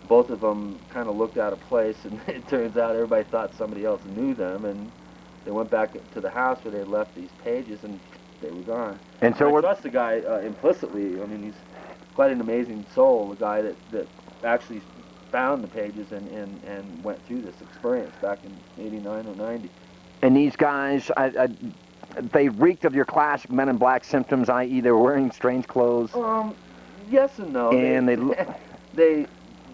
both of them kind of looked out of place, and it turns out everybody thought somebody else knew them, and they went back to the house where they had left these pages, and they were gone. And so I trust the guy implicitly. I mean, he's quite an amazing soul, the guy that actually found the pages and went through this experience back in '89 or '90. And these guys, they reeked of your classic Men in Black symptoms, i.e. they were wearing strange clothes. Yes and no. And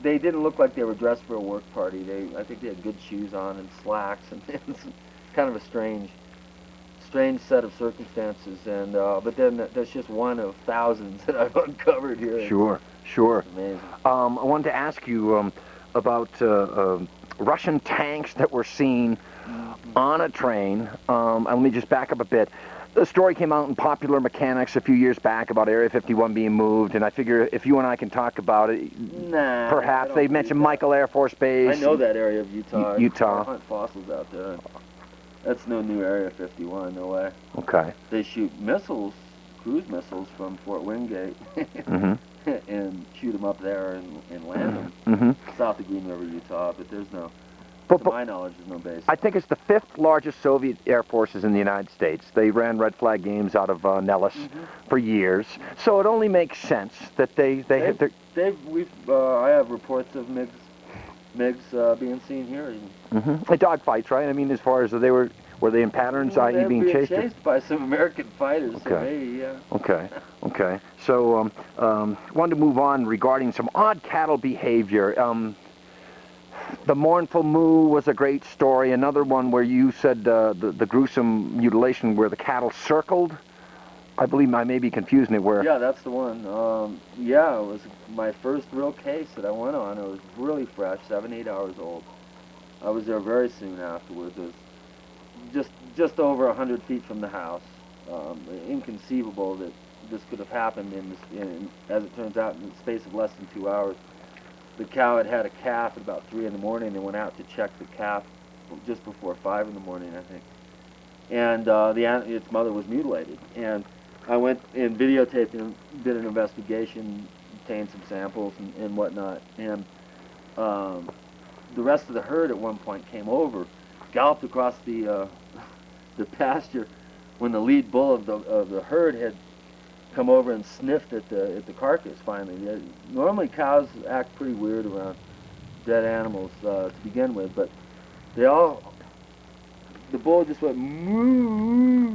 they didn't look like they were dressed for a work party. I think they had good shoes on and slacks, and it's kind of a strange set of circumstances. And but then that's just one of thousands that I've uncovered here. Sure. It's amazing. I wanted to ask you about Russian tanks that were seen on a train. Let me just back up a bit. The story came out in Popular Mechanics a few years back about Area 51 being moved, and I figure if you and I can talk about it, perhaps they mentioned Michael Air Force Base. I know that area of Utah. Utah. I hunt fossils out there. That's no new Area 51, no way. Okay. They shoot missiles, cruise missiles from Fort Wingate, and shoot them up there and land them south of Green River, Utah. But there's no, to my knowledge, there's no base. I think it's the 5th largest Soviet air forces in the United States. They ran red flag games out of Nellis for years, so it only makes sense that they hit their... I have reports of MiGs being seen here. The dogfights, right? I mean, as far as were they in patterns, i.e. being chased? Chased by some American fighters. Okay. So maybe, yeah. Okay. So, wanted to move on regarding some odd cattle behavior. The mournful moo was a great story. Another one where you said the gruesome mutilation where the cattle circled. I believe I may be confusing it where... Yeah, that's the one. Yeah, it was my first real case that I went on. It was really fresh, 7-8 hours old. I was there very soon afterwards. It was just over 100 feet from the house. Inconceivable that this could have happened in as it turns out, in the space of less than 2 hours. the cow had a calf at about 3 in the morning. They went out to check the calf just before 5 in the morning, I think. And its mother was mutilated. And I went and videotaped and did an investigation, obtained some samples and whatnot. And the rest of the herd at one point came over, galloped across the pasture when the lead bull of the herd had come over and sniffed at the carcass. Finally, normally cows act pretty weird around dead animals to begin with, but the bull just went moo.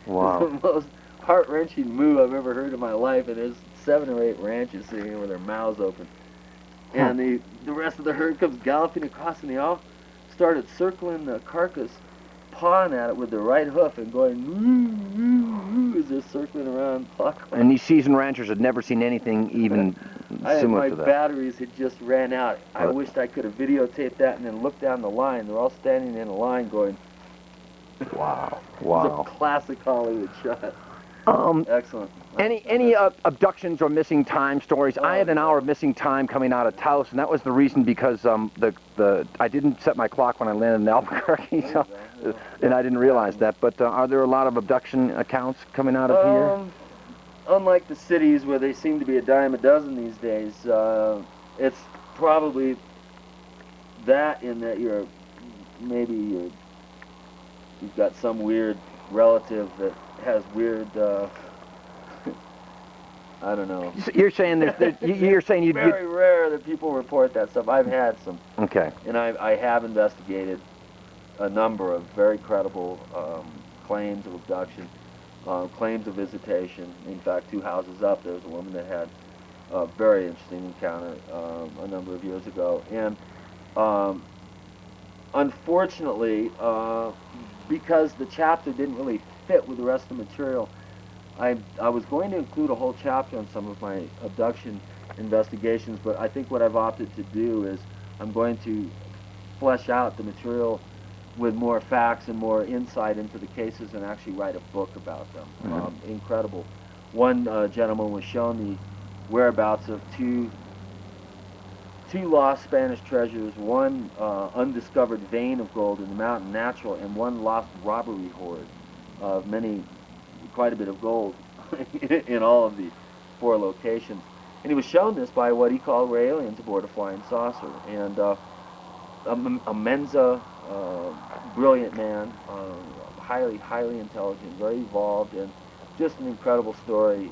Wow. It's the most heart-wrenching moo I've ever heard in my life, and there's 7 or 8 ranches sitting here with their mouths open. And the rest of the herd comes galloping across, and they all started circling the carcass, pawing at it with their right hoof and going moo as they're circling around clockwise. And these seasoned ranchers had never seen anything even similar to My that. batteries had just ran out. I wished I could have videotaped that and then looked down the line. They're all standing in a line going, Wow. it's Wow. a classic Hollywood shot. Excellent. Any abductions or missing time stories? I had an hour of missing time coming out of Taos, and that was the reason because I didn't set my clock when I landed in Albuquerque, so, and I didn't realize that. But are there a lot of abduction accounts coming out of here? Unlike the cities where they seem to be a dime a dozen these days, it's probably that in that you've got some weird relative that has weird, I don't know. You're saying you're saying you'd very rare that people report that stuff. I've had some. Okay. And I have investigated a number of very credible claims of abduction, claims of visitation. In fact, 2 houses up, there was a woman that had a very interesting encounter a number of years ago. And unfortunately, because the chapter didn't really fit with the rest of the material, I was going to include a whole chapter on some of my abduction investigations, but I think what I've opted to do is I'm going to flesh out the material with more facts and more insight into the cases and actually write a book about them. Incredible. One gentleman was shown the whereabouts of two lost Spanish treasures, one undiscovered vein of gold in the mountain, natural, and one lost robbery hoard of quite a bit of gold in all of the 4 locations. And he was shown this by what he called were aliens aboard a flying saucer. And a Mensa, brilliant man, highly intelligent, very evolved, and just an incredible story.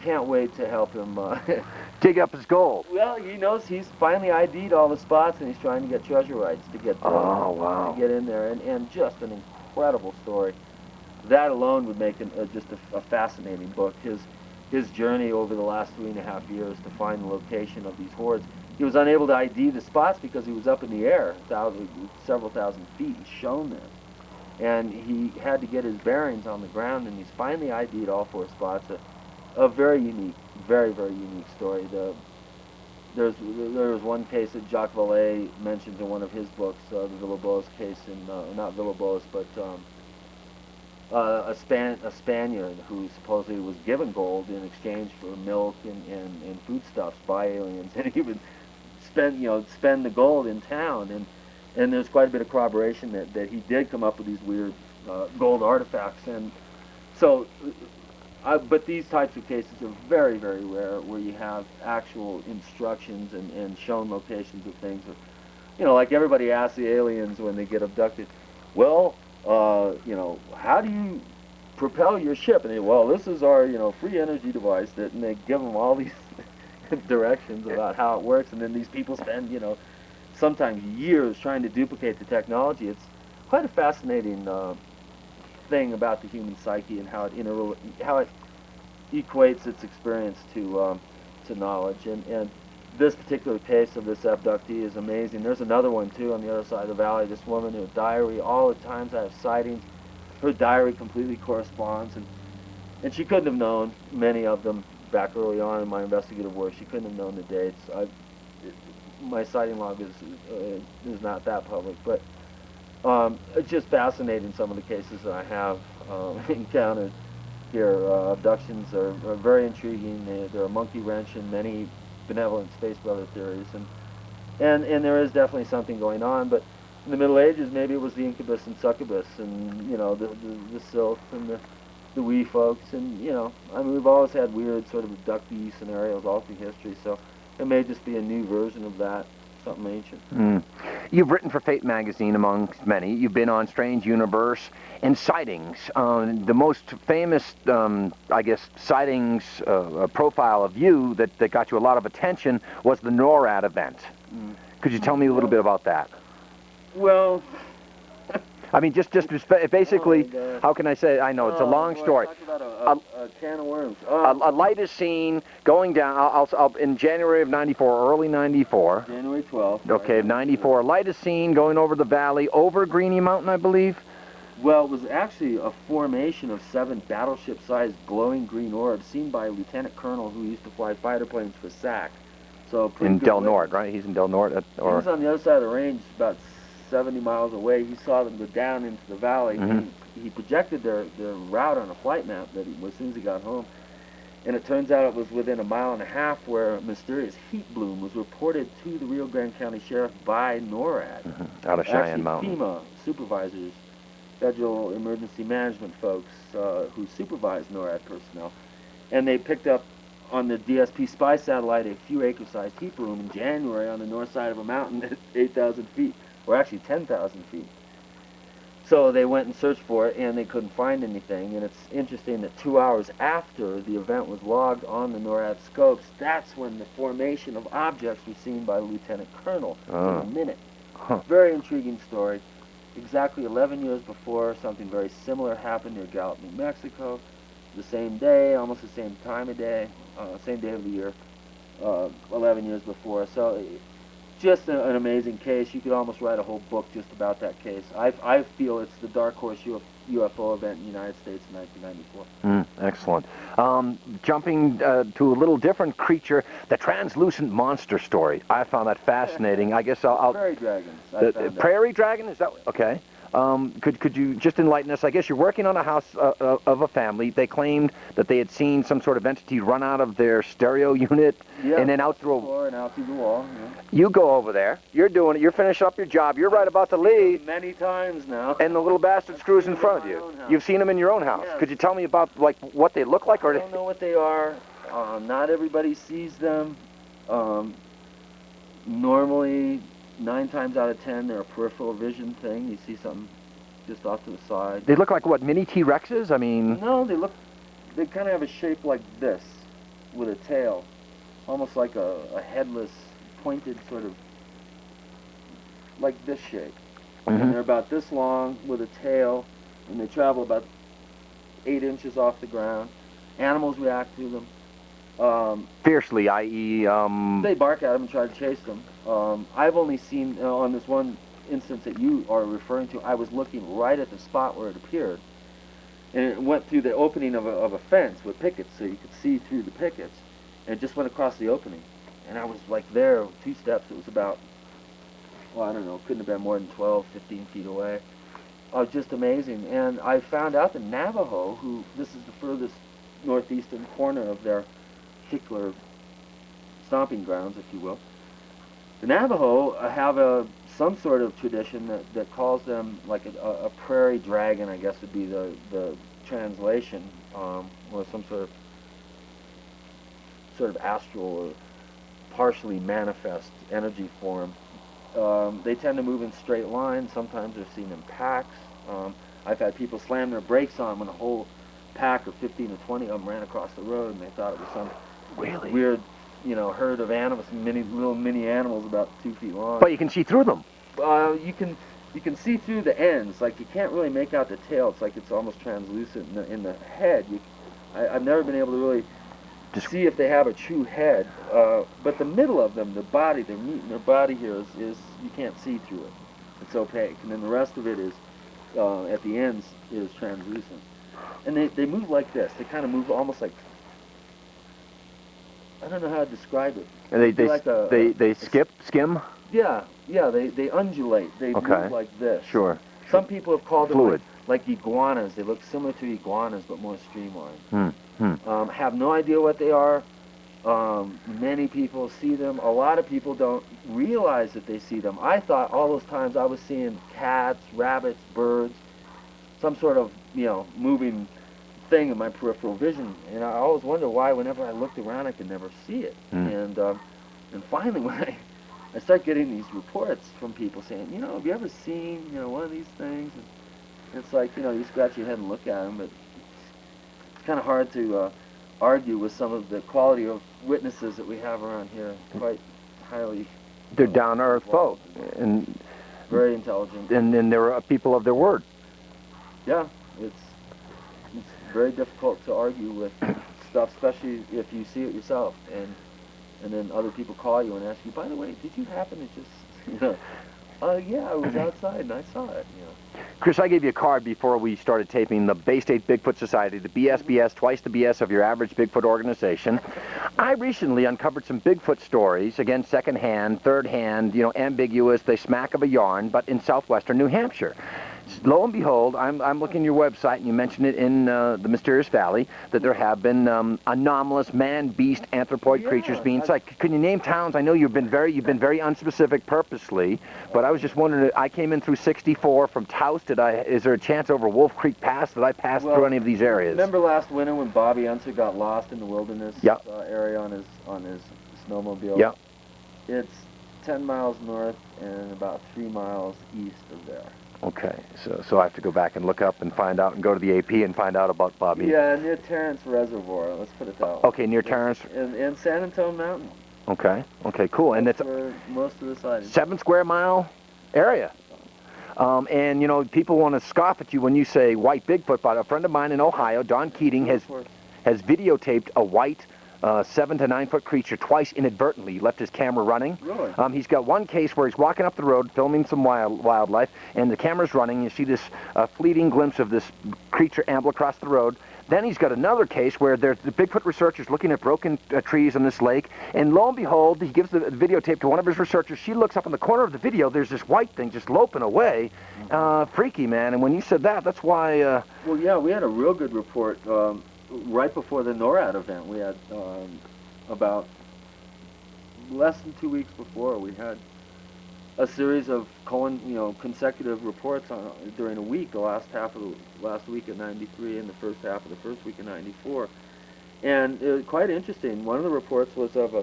Can't wait to help him dig up his gold. Well, he knows he's finally ID'd all the spots, and he's trying to get treasure rights to get wow. to get in there, and just an incredible story. That alone would make just a fascinating book. His journey over the last 3.5 years to find the location of these hoards. He was unable to ID the spots because he was up in the air, several thousand feet. He's shown this. And he had to get his bearings on the ground, and he's finally ID'd all 4 spots. A very unique, very, very unique story. There was one case that Jacques Vallée mentions in one of his books, the Villalobos case, not Villalobos, but a Spaniard who supposedly was given gold in exchange for milk and foodstuffs by aliens, and he would spend the gold in town, and there's quite a bit of corroboration that he did come up with these weird gold artifacts, and so. But these types of cases are very, very rare, where you have actual instructions and shown locations of things. Like everybody asks the aliens when they get abducted, well, how do you propel your ship? And this is our, free energy device, and they give them all these directions about how it works, and then these people spend, sometimes years trying to duplicate the technology. It's quite a fascinating thing about the human psyche and how it equates its experience to knowledge. And this particular case of this abductee is amazing. There's another one too on the other side of the valley. This woman, her diary, all the times I have sightings, her diary completely corresponds, and she couldn't have known many of them back early on in my investigative work. She couldn't have known the dates. My sighting log is not that public, but it's just fascinating, some of the cases that I have encountered here. Abductions are very intriguing. They're a monkey wrench in many benevolent space brother theories, and there is definitely something going on. But in the Middle Ages, maybe it was the incubus and succubus, and the sylph and the wee folks, and I mean, we've always had weird sort of abductee scenarios all through history. So it may just be a new version of that, something ancient. You've written for Fate magazine, amongst many. You've been on Strange Universe and Sightings. The most famous, I guess, Sightings profile of you that got you a lot of attention was the NORAD event. Could you tell me a little bit about that? Well, I mean, just basically, oh how can I say? I know it's a long story. Talk about a can of worms. A light is seen going down. I'll in January of '94, early '94. January 12th. Okay, right? 94. A light is seen going over the valley, over Greeny Mountain, I believe. Well, it was actually a formation of 7 battleship-sized glowing green orbs seen by a lieutenant colonel who used to fly fighter planes for SAC. So In Del Norte, right? He's in Del Norte, He was on the other side of the range, about 70 miles away. He saw them go down into the valley. He projected their route on a flight map that as soon as he got home. And it turns out it was within 1.5 miles where a mysterious heat bloom was reported to the Rio Grande County Sheriff by NORAD. Out of Cheyenne Actually, Mountain. FEMA supervisors, Federal Emergency Management folks who supervise NORAD personnel. And they picked up on the DSP spy satellite a few acre-sized heat bloom in January on the north side of a mountain at 8,000 feet. Or actually 10,000 feet. So they went and searched for it, and they couldn't find anything. And it's interesting that 2 hours after the event was logged on the NORAD scopes, that's when the formation of objects was seen by Lieutenant Colonel in a minute. Very intriguing story. Exactly 11 years before, something very similar happened near Gallup, New Mexico. The same day, almost the same time of day, same day of the year, 11 years before. So just an amazing case. You could almost write a whole book just about that case. I feel it's the dark horse UFO event in the United States in 1994. Excellent. Jumping to a little different creature, the translucent monster story. I found that fascinating. I guess I'll Prairie dragons. the prairie dragon, is that okay? Could you just enlighten us? I guess you're working on a house of a family. They claimed that they had seen some sort of entity run out of their stereo unit and then out through and out through the wall. Yeah. You go over there. You're doing it. You're finishing up your job. You're right about to leave. Many times now. And the little bastard screws in front of you. You've seen them in your own house. Yes. Could you tell me about what they look like? I don't know what they are. Not everybody sees them. Normally, 9 times out of 10, they're a peripheral vision thing. You see something just off to the side. They look like what, mini T-Rexes? I mean... No, they kind of have a shape like this, with a tail. Almost like a headless, pointed sort of, like this shape. And they're about this long with a tail, and they travel about 8 inches off the ground. Animals react to them. Fiercely, i.e. They bark at them and try to chase them. I've only seen, on this one instance that you are referring to, I was looking right at the spot where it appeared. And it went through the opening of a fence with pickets, so you could see through the pickets. And it just went across the opening. And I was like there, 2 steps. It was about, well, I don't know, couldn't have been more than 12, 15 feet away. Just amazing. And I found out the Navajo, who, this is the furthest northeastern corner of their particular stomping grounds, if you will. The Navajo have some sort of tradition that calls them like a prairie dragon, I guess would be the translation, or some sort of astral or partially manifest energy form. They tend to move in straight lines. Sometimes they're seen in packs. I've had people slam their brakes on when a whole pack of 15 or 20 of them ran across the road, and they thought it was some weird, herd of animals, little mini animals about 2 feet long. But you can see through them. You can see through the ends. Like, you can't really make out the tail. It's like it's almost translucent. In the head, I've never been able to really see if they have a true head. But the middle of them, the body, their meat in their body here is you can't see through it. It's opaque. And then the rest of it is, at the ends, is translucent. And they move like this. They kind of move almost like, I don't know how to describe it. And they skim? Yeah, they undulate. They move like this. Sure. Some people have called Fluid. them like iguanas. They look similar to iguanas, but more streamlined. Have no idea what they are. Many people see them. A lot of people don't realize that they see them. I thought all those times I was seeing cats, rabbits, birds, some sort of, moving thing in my peripheral vision. And I always wonder why whenever I looked around I could never see it. And finally when I start getting these reports from people saying, have you ever seen, one of these things? And it's like, you scratch your head and look at them, but it's kind of hard to argue with some of the quality of witnesses that we have around here. Quite highly. They're down-to-earth folk, and very intelligent. And they're people of their word. Yeah, it's very difficult to argue with stuff, especially if you see it yourself, and then other people call you and ask you, by the way, did you happen to just, yeah, I was outside and I saw it, Chris, I gave you a card before we started taping, the Bay State Bigfoot Society, the BSBS, twice the BS of your average Bigfoot organization. I recently uncovered some Bigfoot stories, again, secondhand, third-hand, ambiguous, they smack of a yarn, but in southwestern New Hampshire. Lo and behold, I'm looking at your website, and you mentioned it in the Mysterious Valley, that there have been anomalous man-beast anthropoid creatures being sighted. Can you name towns? I know you've been very unspecific purposely, but I was just wondering, I came in through 64 from Taos. Is there a chance over Wolf Creek Pass that I passed through any of these areas? Remember last winter when Bobby Unser got lost in the wilderness area on his snowmobile? Yeah. It's 10 miles north and about 3 miles east of there. Okay, so I have to go back and look up and find out and go to the AP and find out about Bobby. Yeah, near Terrence Reservoir, let's put it that way. Okay, near Terrence. In San Antonio Mountain. Okay, cool. And it's where most of the sightings. 7 square mile area. And, people want to scoff at you when you say white Bigfoot, but a friend of mine in Ohio, Don Keating, has videotaped a white 7 to 9 foot creature twice inadvertently. He left his camera running. Really? He's got one case where he's walking up the road filming some wildlife, and the camera's running. You see this fleeting glimpse of this creature amble across the road. Then he's got another case where there's the Bigfoot researchers looking at broken trees on this lake, and lo and behold, he gives the videotape to one of his researchers. She looks up in the corner of the video. There's this white thing just loping away. Freaky, man. And when you said that, that's why... Well, yeah, we had a real good report right before the NORAD event. We had about less than 2 weeks before, we had a series of consecutive reports during a week, the last half of the last week of '93 and the first half of the first week of '94, and it was quite interesting. One of the reports was of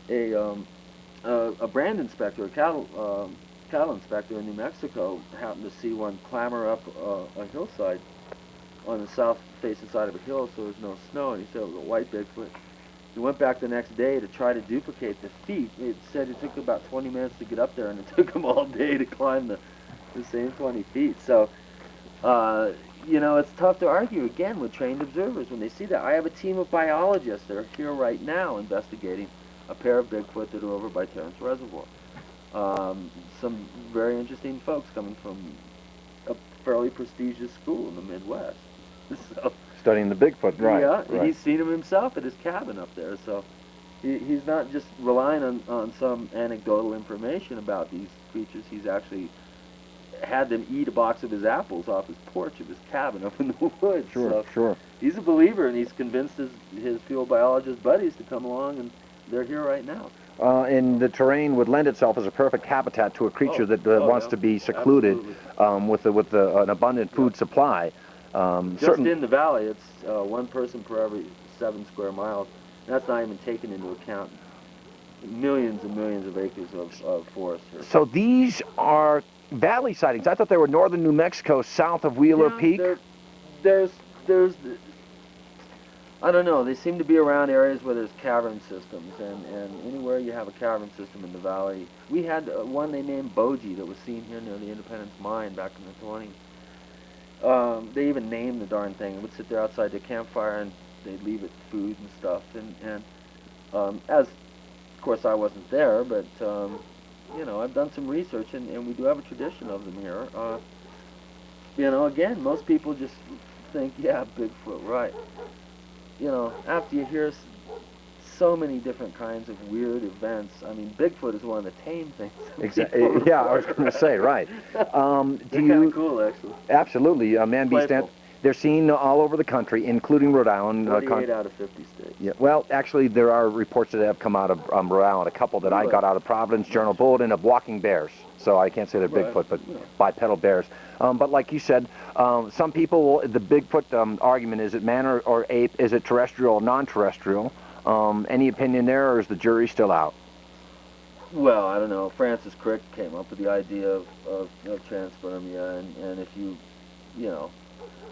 a brand inspector, a cattle inspector in New Mexico, happened to see one clamber up a hillside on the south-facing side of a hill, so there's no snow, and he said it was a white Bigfoot. He went back the next day to try to duplicate the feat. It said it took about 20 minutes to get up there, and it took him all day to climb the same 20 feet. So, it's tough to argue, again, with trained observers when they see that. I have a team of biologists that are here right now investigating a pair of Bigfoot that are over by Terrence Reservoir. Some very interesting folks coming from a fairly prestigious school in the Midwest. So, studying the Bigfoot, right? Yeah, right. He's seen him himself at his cabin up there, so he's not just relying on some anecdotal information about these creatures. He's actually had them eat a box of his apples off his porch of his cabin up in the woods. Sure. He's a believer, and he's convinced his field biologist buddies to come along, and they're here right now. And the terrain would lend itself as a perfect habitat to a creature that wants to be secluded with an abundant food supply. Just in the valley, it's one person per every 7 square miles. That's not even taking into account millions and millions of acres of forest here. So these are valley sightings. I thought they were northern New Mexico, south of Wheeler Peak. There's I don't know. They seem to be around areas where there's cavern systems, and anywhere you have a cavern system in the valley. We had one they named Bogie that was seen here near the Independence Mine back in the 20s. They even named the darn thing. It would sit there outside the campfire, and they'd leave it food and stuff. And as, of course, I wasn't there, but I've done some research, and we do have a tradition of them here. Again, most people just think, yeah, Bigfoot, right. After you hear so many different kinds of weird events, I mean, Bigfoot is one of the tame things. Exactly. Yeah, I was going to say, right. They're kind of cool, actually. Absolutely. Man-beast They're seen all over the country, including Rhode Island. 48 out of 50 states. Yeah. Well, actually, there are reports that have come out of Rhode Island. A couple that I got out of Providence Journal Bulletin of walking bears. So I can't say they're Bigfoot, but bipedal bears. But like you said, some people, the Bigfoot argument, is it man or ape? Is it terrestrial or non-terrestrial? Any opinion there, or is the jury still out? Well, I don't know. Francis Crick came up with the idea of transpermia, and if you know,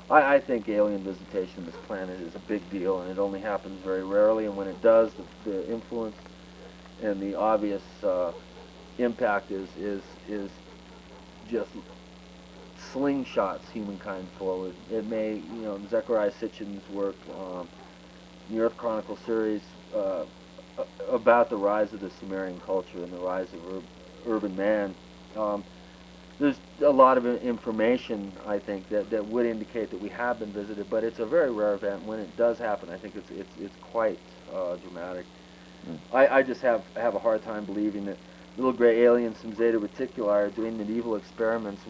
I think alien visitation of this planet is a big deal, and it only happens very rarely, and when it does, the influence and the obvious impact is just slingshots humankind forward. It may, Zechariah Sitchin's work, the Earth Chronicle series, about the rise of the Sumerian culture and the rise of urban man. There's a lot of information, I think, that would indicate that we have been visited, but it's a very rare event. When it does happen, I think it's quite dramatic. I just have a hard time believing that little gray aliens from Zeta Reticuli are doing medieval experiments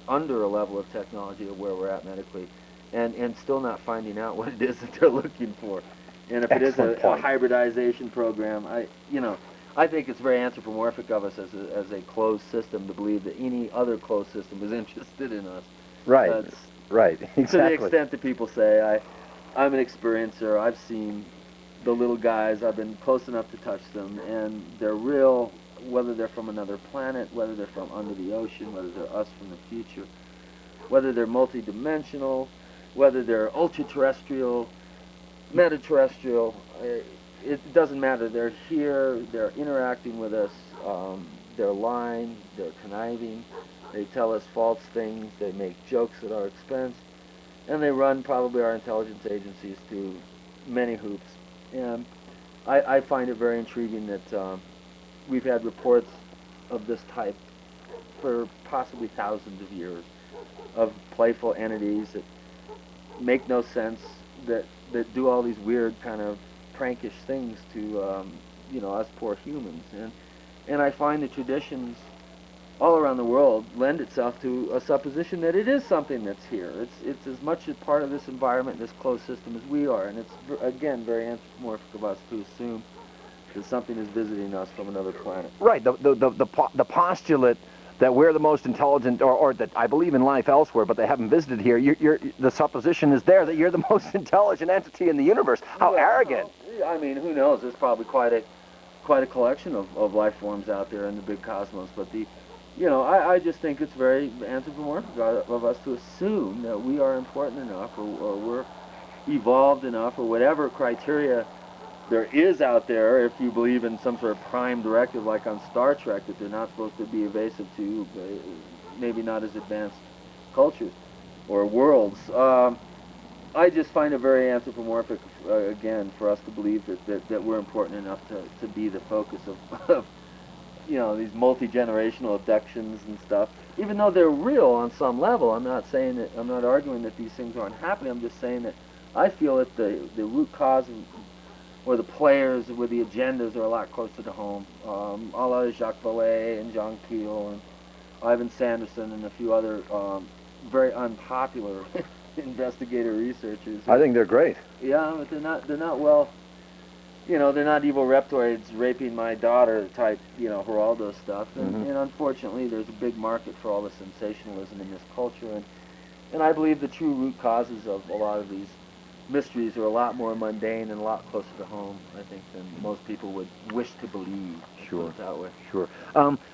under a level of technology of where we're at medically, and still not finding out what it is that they're looking for. And if it is a hybridization program, I think it's very anthropomorphic of us as a closed system to believe that any other closed system is interested in us. Right. Right. Exactly. To the extent that people say, I'm an experiencer. I've seen the little guys. I've been close enough to touch them, and they're real. Whether they're from another planet, whether they're from under the ocean, whether they're us from the future, whether they're multidimensional, whether they're ultra-terrestrial, meta-terrestrial, it doesn't matter. They're here, they're interacting with us, they're lying, they're conniving, they tell us false things, they make jokes at our expense, and they run probably our intelligence agencies through many hoops. And I find it very intriguing that we've had reports of this type for possibly thousands of years, of playful entities that make no sense, that do all these weird kind of prankish things to us poor humans, and I find the traditions all around the world lend itself to a supposition that it is something that's here. It's as much a part of this environment, this closed system, as we are, and it's again very anthropomorphic of us to assume that something is visiting us from another planet. Right. The postulate that we're the most intelligent, or that I believe in life elsewhere, but they haven't visited here. The supposition is there that you're the most intelligent entity in the universe. How arrogant! I mean, who knows? There's probably quite a collection of life forms out there in the big cosmos. But I just think it's very anthropomorphic of us to assume that we are important enough, or we're evolved enough, or whatever criteria there is out there, if you believe in some sort of prime directive like on Star Trek, that they're not supposed to be evasive to maybe not as advanced cultures or worlds. I just find it very anthropomorphic, again, for us to believe that we're important enough to be the focus of these multi-generational abductions and stuff. Even though they're real on some level, I'm not arguing that these things aren't happening. I'm just saying that I feel that the root cause or the players with the agendas are a lot closer to home. A la Jacques Vallée and John Keel and Ivan Sanderson and a few other very unpopular investigator researchers. I think they're great. Yeah, but they're not well. They're not evil reptoids raping my daughter type, Geraldo stuff. And unfortunately, there's a big market for all the sensationalism in this culture. And I believe the true root causes of a lot of these mysteries are a lot more mundane and a lot closer to home, I think, than most people would wish to believe. Sure. That way. Sure.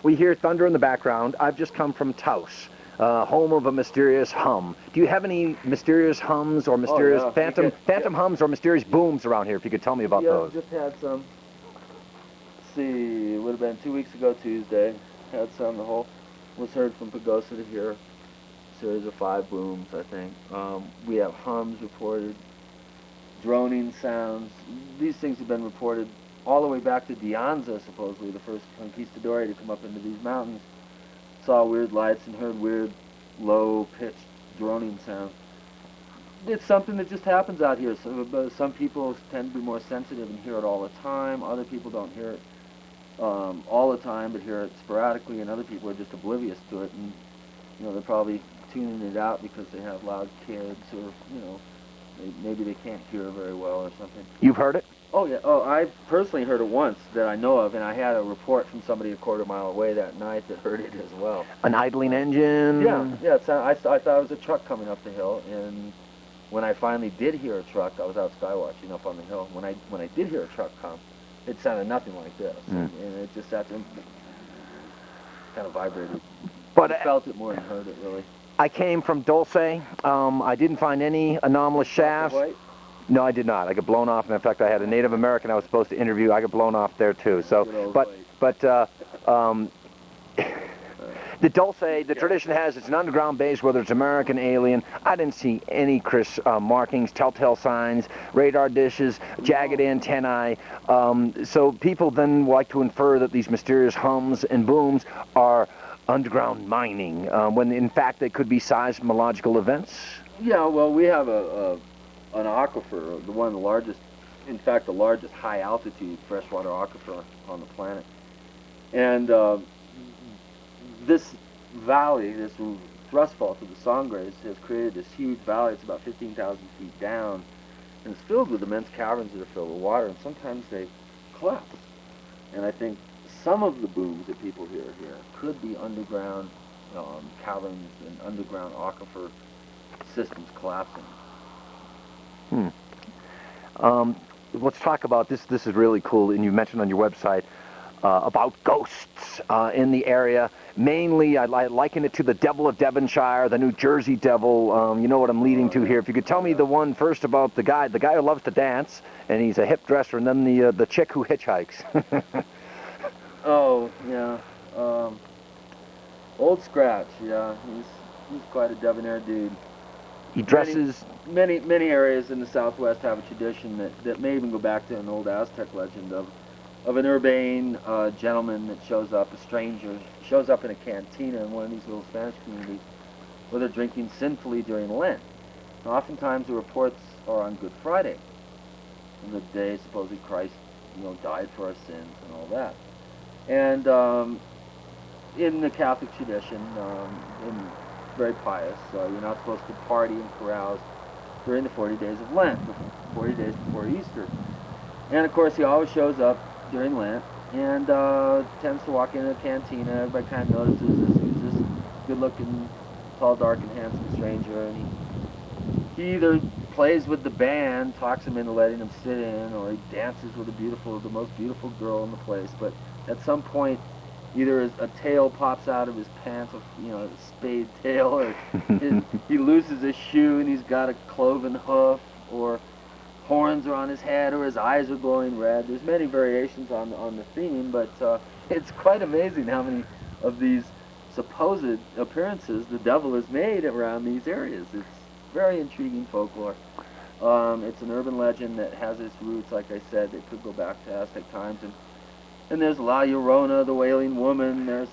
We hear thunder in the background. I've just come from Taos, home of a mysterious hum. Do you have any mysterious hums or mysterious phantom hums or mysterious booms around here? If you could tell me about those. Yeah, just had some. Let's see, it would have been 2 weeks ago Tuesday. Had some. The whole was heard from Pagosa to here. Series of 5 booms, I think. We have hums reported. Droning sounds. These things have been reported all the way back to Dianza, supposedly, the first conquistador to come up into these mountains. Saw weird lights and heard weird, low-pitched droning sounds. It's something that just happens out here. Some people tend to be more sensitive and hear it all the time. Other people don't hear it all the time, but hear it sporadically, and other people are just oblivious to it. And they're probably tuning it out because they have loud kids, or maybe they can't hear very well or something. You've heard it? Oh yeah. Oh, I personally heard it once that I know of, and I had a report from somebody a quarter mile away that night that heard it as well. An idling engine? Yeah. I thought it was a truck coming up the hill, and when I finally did hear a truck, I was out skywatching up on the hill. When I did hear a truck come, it sounded nothing like this, and it just sat there, kind of vibrated. But I felt it more than heard it, really. I came from Dulce. I didn't find any anomalous shafts. White? No, I did not. I got blown off, and in fact, I had a Native American I was supposed to interview. I got blown off there too. So, the Dulce, the tradition has it's an underground base, whether it's American, alien. I didn't see any markings, telltale signs, radar dishes, jagged antennae. So people then like to infer that these mysterious hums and booms are underground mining, when in fact they could be seismological events. Yeah, well, we have an aquifer, one of the largest, in fact, the largest high-altitude freshwater aquifer on the planet. And this valley, this thrust fault of the Sangres, has created this huge valley. It's about 15,000 feet down, and it's filled with immense caverns that are filled with water, and sometimes they collapse. And I think some of the booms that people hear here could be underground caverns and underground aquifer systems collapsing. Let's talk about this. This is really cool, and you mentioned on your website about ghosts in the area. Mainly, I liken it to the Devil of Devonshire, the New Jersey Devil. You know what I'm leading to here. If you could tell me the one first about the guy who loves to dance, and he's a hip dresser, and then the chick who hitchhikes. Oh, yeah. Old Scratch, yeah. He's quite a debonair dude. He dresses... Many areas in the Southwest have a tradition that may even go back to an old Aztec legend of an urbane gentleman that shows up, a stranger, shows up in a cantina in one of these little Spanish communities where they're drinking sinfully during Lent. And oftentimes the reports are on Good Friday, on the day supposedly Christ, died for our sins and all that. And in the Catholic tradition, very pious, you're not supposed to party and carouse during the 40 days of Lent, 40 days before Easter. And of course he always shows up during Lent and tends to walk into a cantina. Everybody kind of notices who's this good-looking, tall, dark, and handsome stranger, and he either plays with the band, talks him into letting him sit in, or he dances with the most beautiful girl in the place. But at some point, either a tail pops out of his pants, a spade tail, or he loses his shoe and he's got a cloven hoof, or horns are on his head, or his eyes are glowing red. There's many variations on the theme, but it's quite amazing how many of these supposed appearances the devil has made around these areas. It's very intriguing folklore. It's an urban legend that has its roots, like I said, that could go back to Aztec times, and there's La Llorona, the Wailing Woman. There's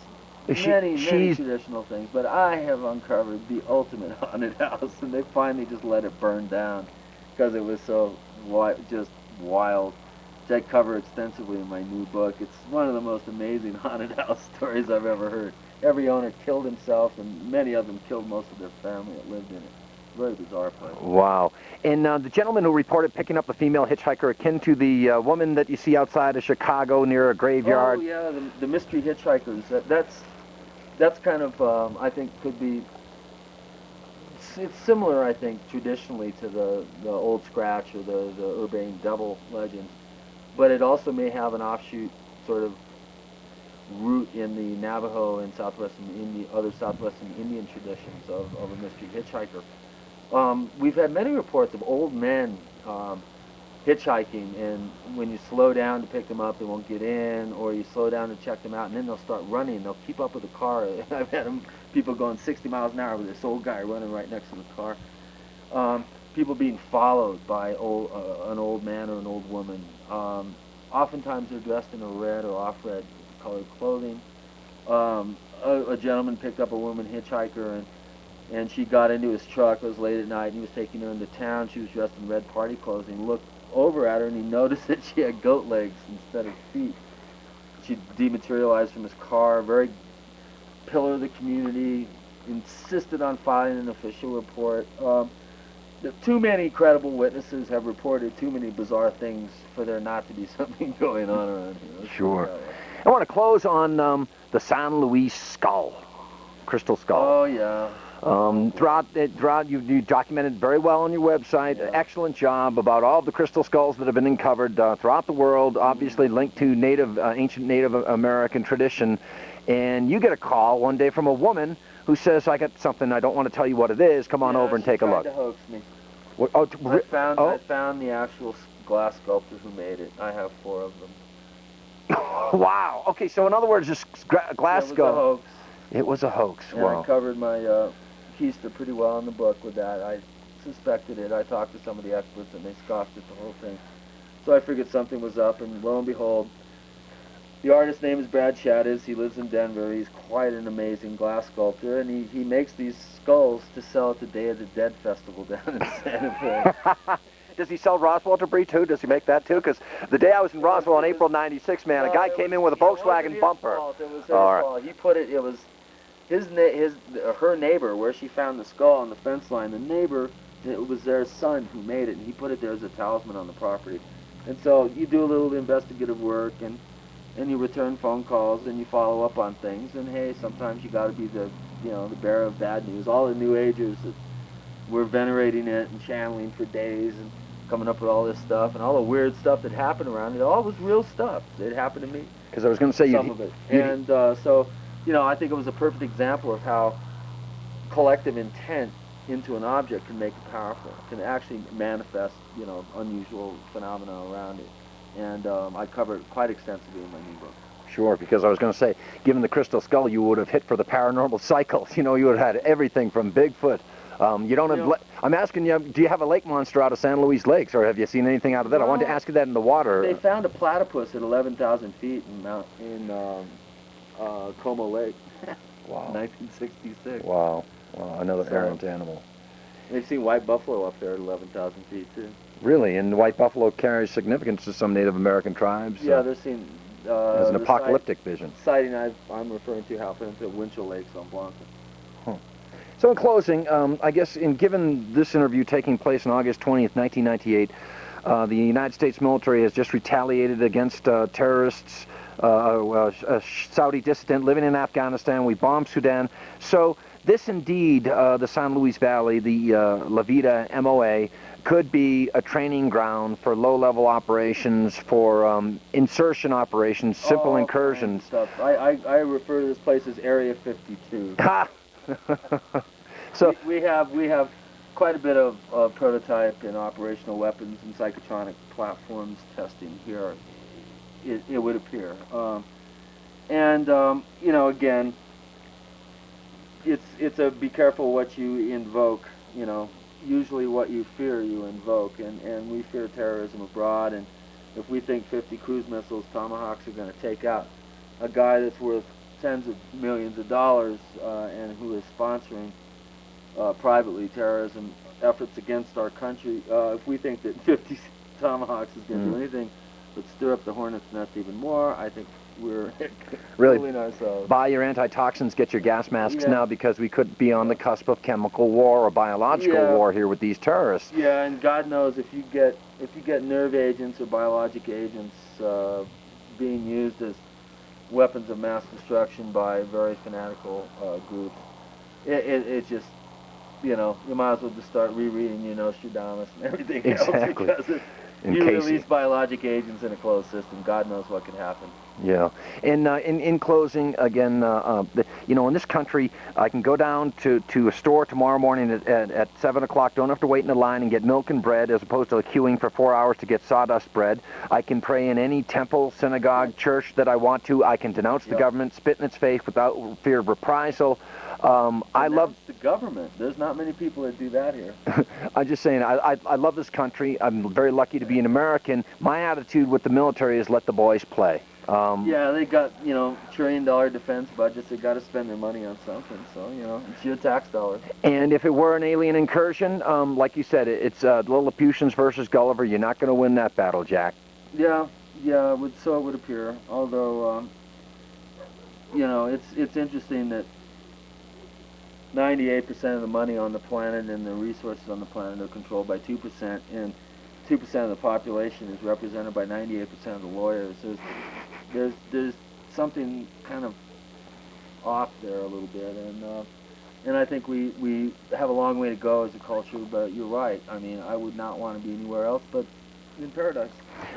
many traditional things, but I have uncovered the ultimate haunted house, and they finally just let it burn down because it was so just wild. Which I cover extensively in my new book. It's one of the most amazing haunted house stories I've ever heard. Every owner killed himself, and many of them killed most of their family that lived in it. Very bizarre place. Wow. And the gentleman who reported picking up a female hitchhiker akin to the woman that you see outside of Chicago near a graveyard. Oh, yeah, the mystery hitchhikers. That's kind of, I think, could be... It's similar, I think, traditionally to the Old Scratch or the urbane devil legend. But it also may have an offshoot sort of root in the Navajo and other southwestern Indian traditions of a mystery hitchhiker. We've had many reports of old men hitchhiking, and when you slow down to pick them up, they won't get in, or you slow down to check them out, and then they'll start running. They'll keep up with the car. I've had people going 60 miles an hour with this old guy running right next to the car. People being followed by an old man or an old woman. Oftentimes they're dressed in a red or off-red colored clothing. A gentleman picked up a woman hitchhiker, and she got into his truck. It was late at night, and he was taking her into town. She was dressed in red party clothes, and he looked over at her, and he noticed that she had goat legs instead of feet. She dematerialized from his car, very pillar of the community, insisted on filing an official report. Too many credible witnesses have reported too many bizarre things for there not to be something going on around here. Let's Sure. put it that way. I want to close on the San Luis skull, crystal skull. Oh yeah. Throughout you documented very well on your website. Yeah. Excellent job about all the crystal skulls that have been uncovered throughout the world. Obviously linked to ancient Native American tradition. And you get a call one day from a woman who says, "I got something. I don't want to tell you what it is. Come on over and take a look." She tried to hoax me. What, I found the actual glass sculptor who made it. I have 4 of them. Wow. Okay, so in other words, this glass It was skull. a hoax. It was a hoax. And Wow. I covered my keister pretty well in the book with that. I suspected it. I talked to some of the experts and they scoffed at the whole thing. So I figured something was up, and lo and behold, the artist's name is Brad Shadis. He lives in Denver. He's quite an amazing glass sculptor, and he makes these skulls to sell at the Day of the Dead festival down in Santa Fe. Does he sell Roswell debris too? Does he make that too? Because the day I was in Roswell in April '96, man, a guy came in with a Volkswagen bumper. It was his fault. He put it. It was her neighbor where she found the skull on the fence line. The neighbor, it was their son who made it, and he put it there as a talisman on the property. And so you do a little investigative work, and you return phone calls, and you follow up on things. And hey, sometimes you got to be the bearer of bad news. All the New Agers that were venerating it and channeling for days and coming up with all this stuff and all the weird stuff that happened around it. All was real stuff. It happened to me. Because I was going to say some of it. And so, I think it was a perfect example of how collective intent into an object can make it powerful. Can actually manifest, unusual phenomena around it. And I cover it quite extensively in my new book. Sure, because I was going to say, given the crystal skull, you would have hit for the paranormal cycles. You would have had everything from Bigfoot. You don't have. I'm asking you, do you have a lake monster out of San Luis Lakes, or have you seen anything out of that? I wanted to ask you that in the water. They found a platypus at 11,000 feet in Como Lake. Wow. 1966. Wow. Another errant animal. They've seen white buffalo up there at 11,000 feet too. Really, and the white buffalo carries significance to some Native American tribes. Yeah, they're seen as an apocalyptic vision. Sighting I'm referring to happened at Winchell Lakes on Blanca. So in closing, I guess given this interview taking place on August 20th, 1998, the United States military has just retaliated against terrorists, a Saudi dissident living in Afghanistan. We bombed Sudan. So this indeed, the San Luis Valley, the La Vida MOA, could be a training ground for low-level operations, for insertion operations, simple incursions. Stuff. I refer to this place as Area 52. Ha! So we have quite a bit of prototype and operational weapons and psychotronic platforms testing here. It would appear, again, it's a be careful what you invoke. Usually what you fear you invoke, and we fear terrorism abroad. And if we think 50 cruise missiles, Tomahawks, are going to take out a guy that's worth tens of millions of dollars and who is sponsoring privately terrorism efforts against our country, if we think that 50 Tomahawks is going to do anything but stir up the hornet's nest even more, I think we're really fooling ourselves. Buy your antitoxins, get your gas masks now, because we could be on the cusp of chemical war or biological war here with these terrorists. Yeah, and God knows if you get nerve agents or biologic agents being used as weapons of mass destruction by very fanatical groups, it just, you might as well just start rereading, Nostradamus and everything else, because if you release biologic agents in a closed system, God knows what could happen. Yeah, and in closing, again, in this country, I can go down to a store tomorrow morning at 7 o'clock, don't have to wait in a line and get milk and bread as opposed to queuing for 4 hours to get sawdust bread. I can pray in any temple, synagogue, church that I want to. I can denounce the government, spit in its face without fear of reprisal. I love the government. There's not many people that do that here. I'm just saying, I love this country. I'm very lucky to be an American. My attitude with the military is let the boys play. Yeah, they got, trillion-dollar defense budgets. They got to spend their money on something. So, it's your tax dollars. And if it were an alien incursion, like you said, it's Lilliputians versus Gulliver. You're not going to win that battle, Jack. Yeah, so it would appear. Although, it's interesting that 98% of the money on the planet and the resources on the planet are controlled by 2%, and 2% of the population is represented by 98% of the lawyers. There's something kind of off there a little bit, and I think we have a long way to go as a culture. But you're right. I mean, I would not want to be anywhere else but in paradise.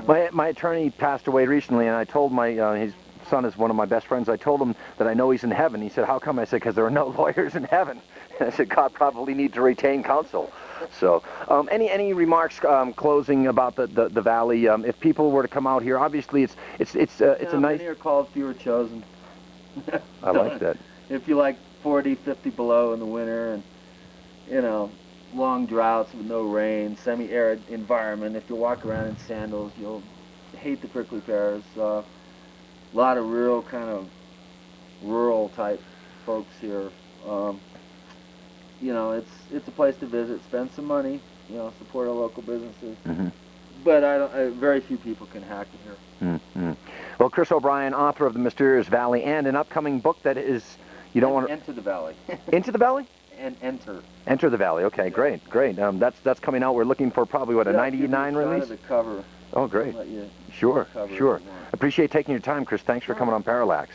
My attorney passed away recently, and I told his son is one of my best friends. I told him that I know he's in heaven. He said, "How come?" I said, "Because there are no lawyers in heaven." And I said, "God probably needs to retain counsel." So, any remarks closing about the valley? If people were to come out here, obviously it's a nice. Many are called, few are chosen. I like that. If you like 40, 50 below in the winter, and long droughts with no rain, semi-arid environment, if you walk around in sandals, you'll hate the prickly pears. A lot of real kind of rural type folks here. It's a place to visit. Spend some money. Support our local businesses. Mm-hmm. But very few people can hack it here. Mm-hmm. Well, Chris O'Brien, author of The Mysterious Valley, and an upcoming book that is you don't want to Enter the Valley. Into the Valley. And enter. Enter the Valley. Okay, yeah. Great. That's coming out. We're looking for probably a 99 release. The cover. Oh, great. Let you sure. cover Appreciate taking your time, Chris. Thanks for coming on Parallax.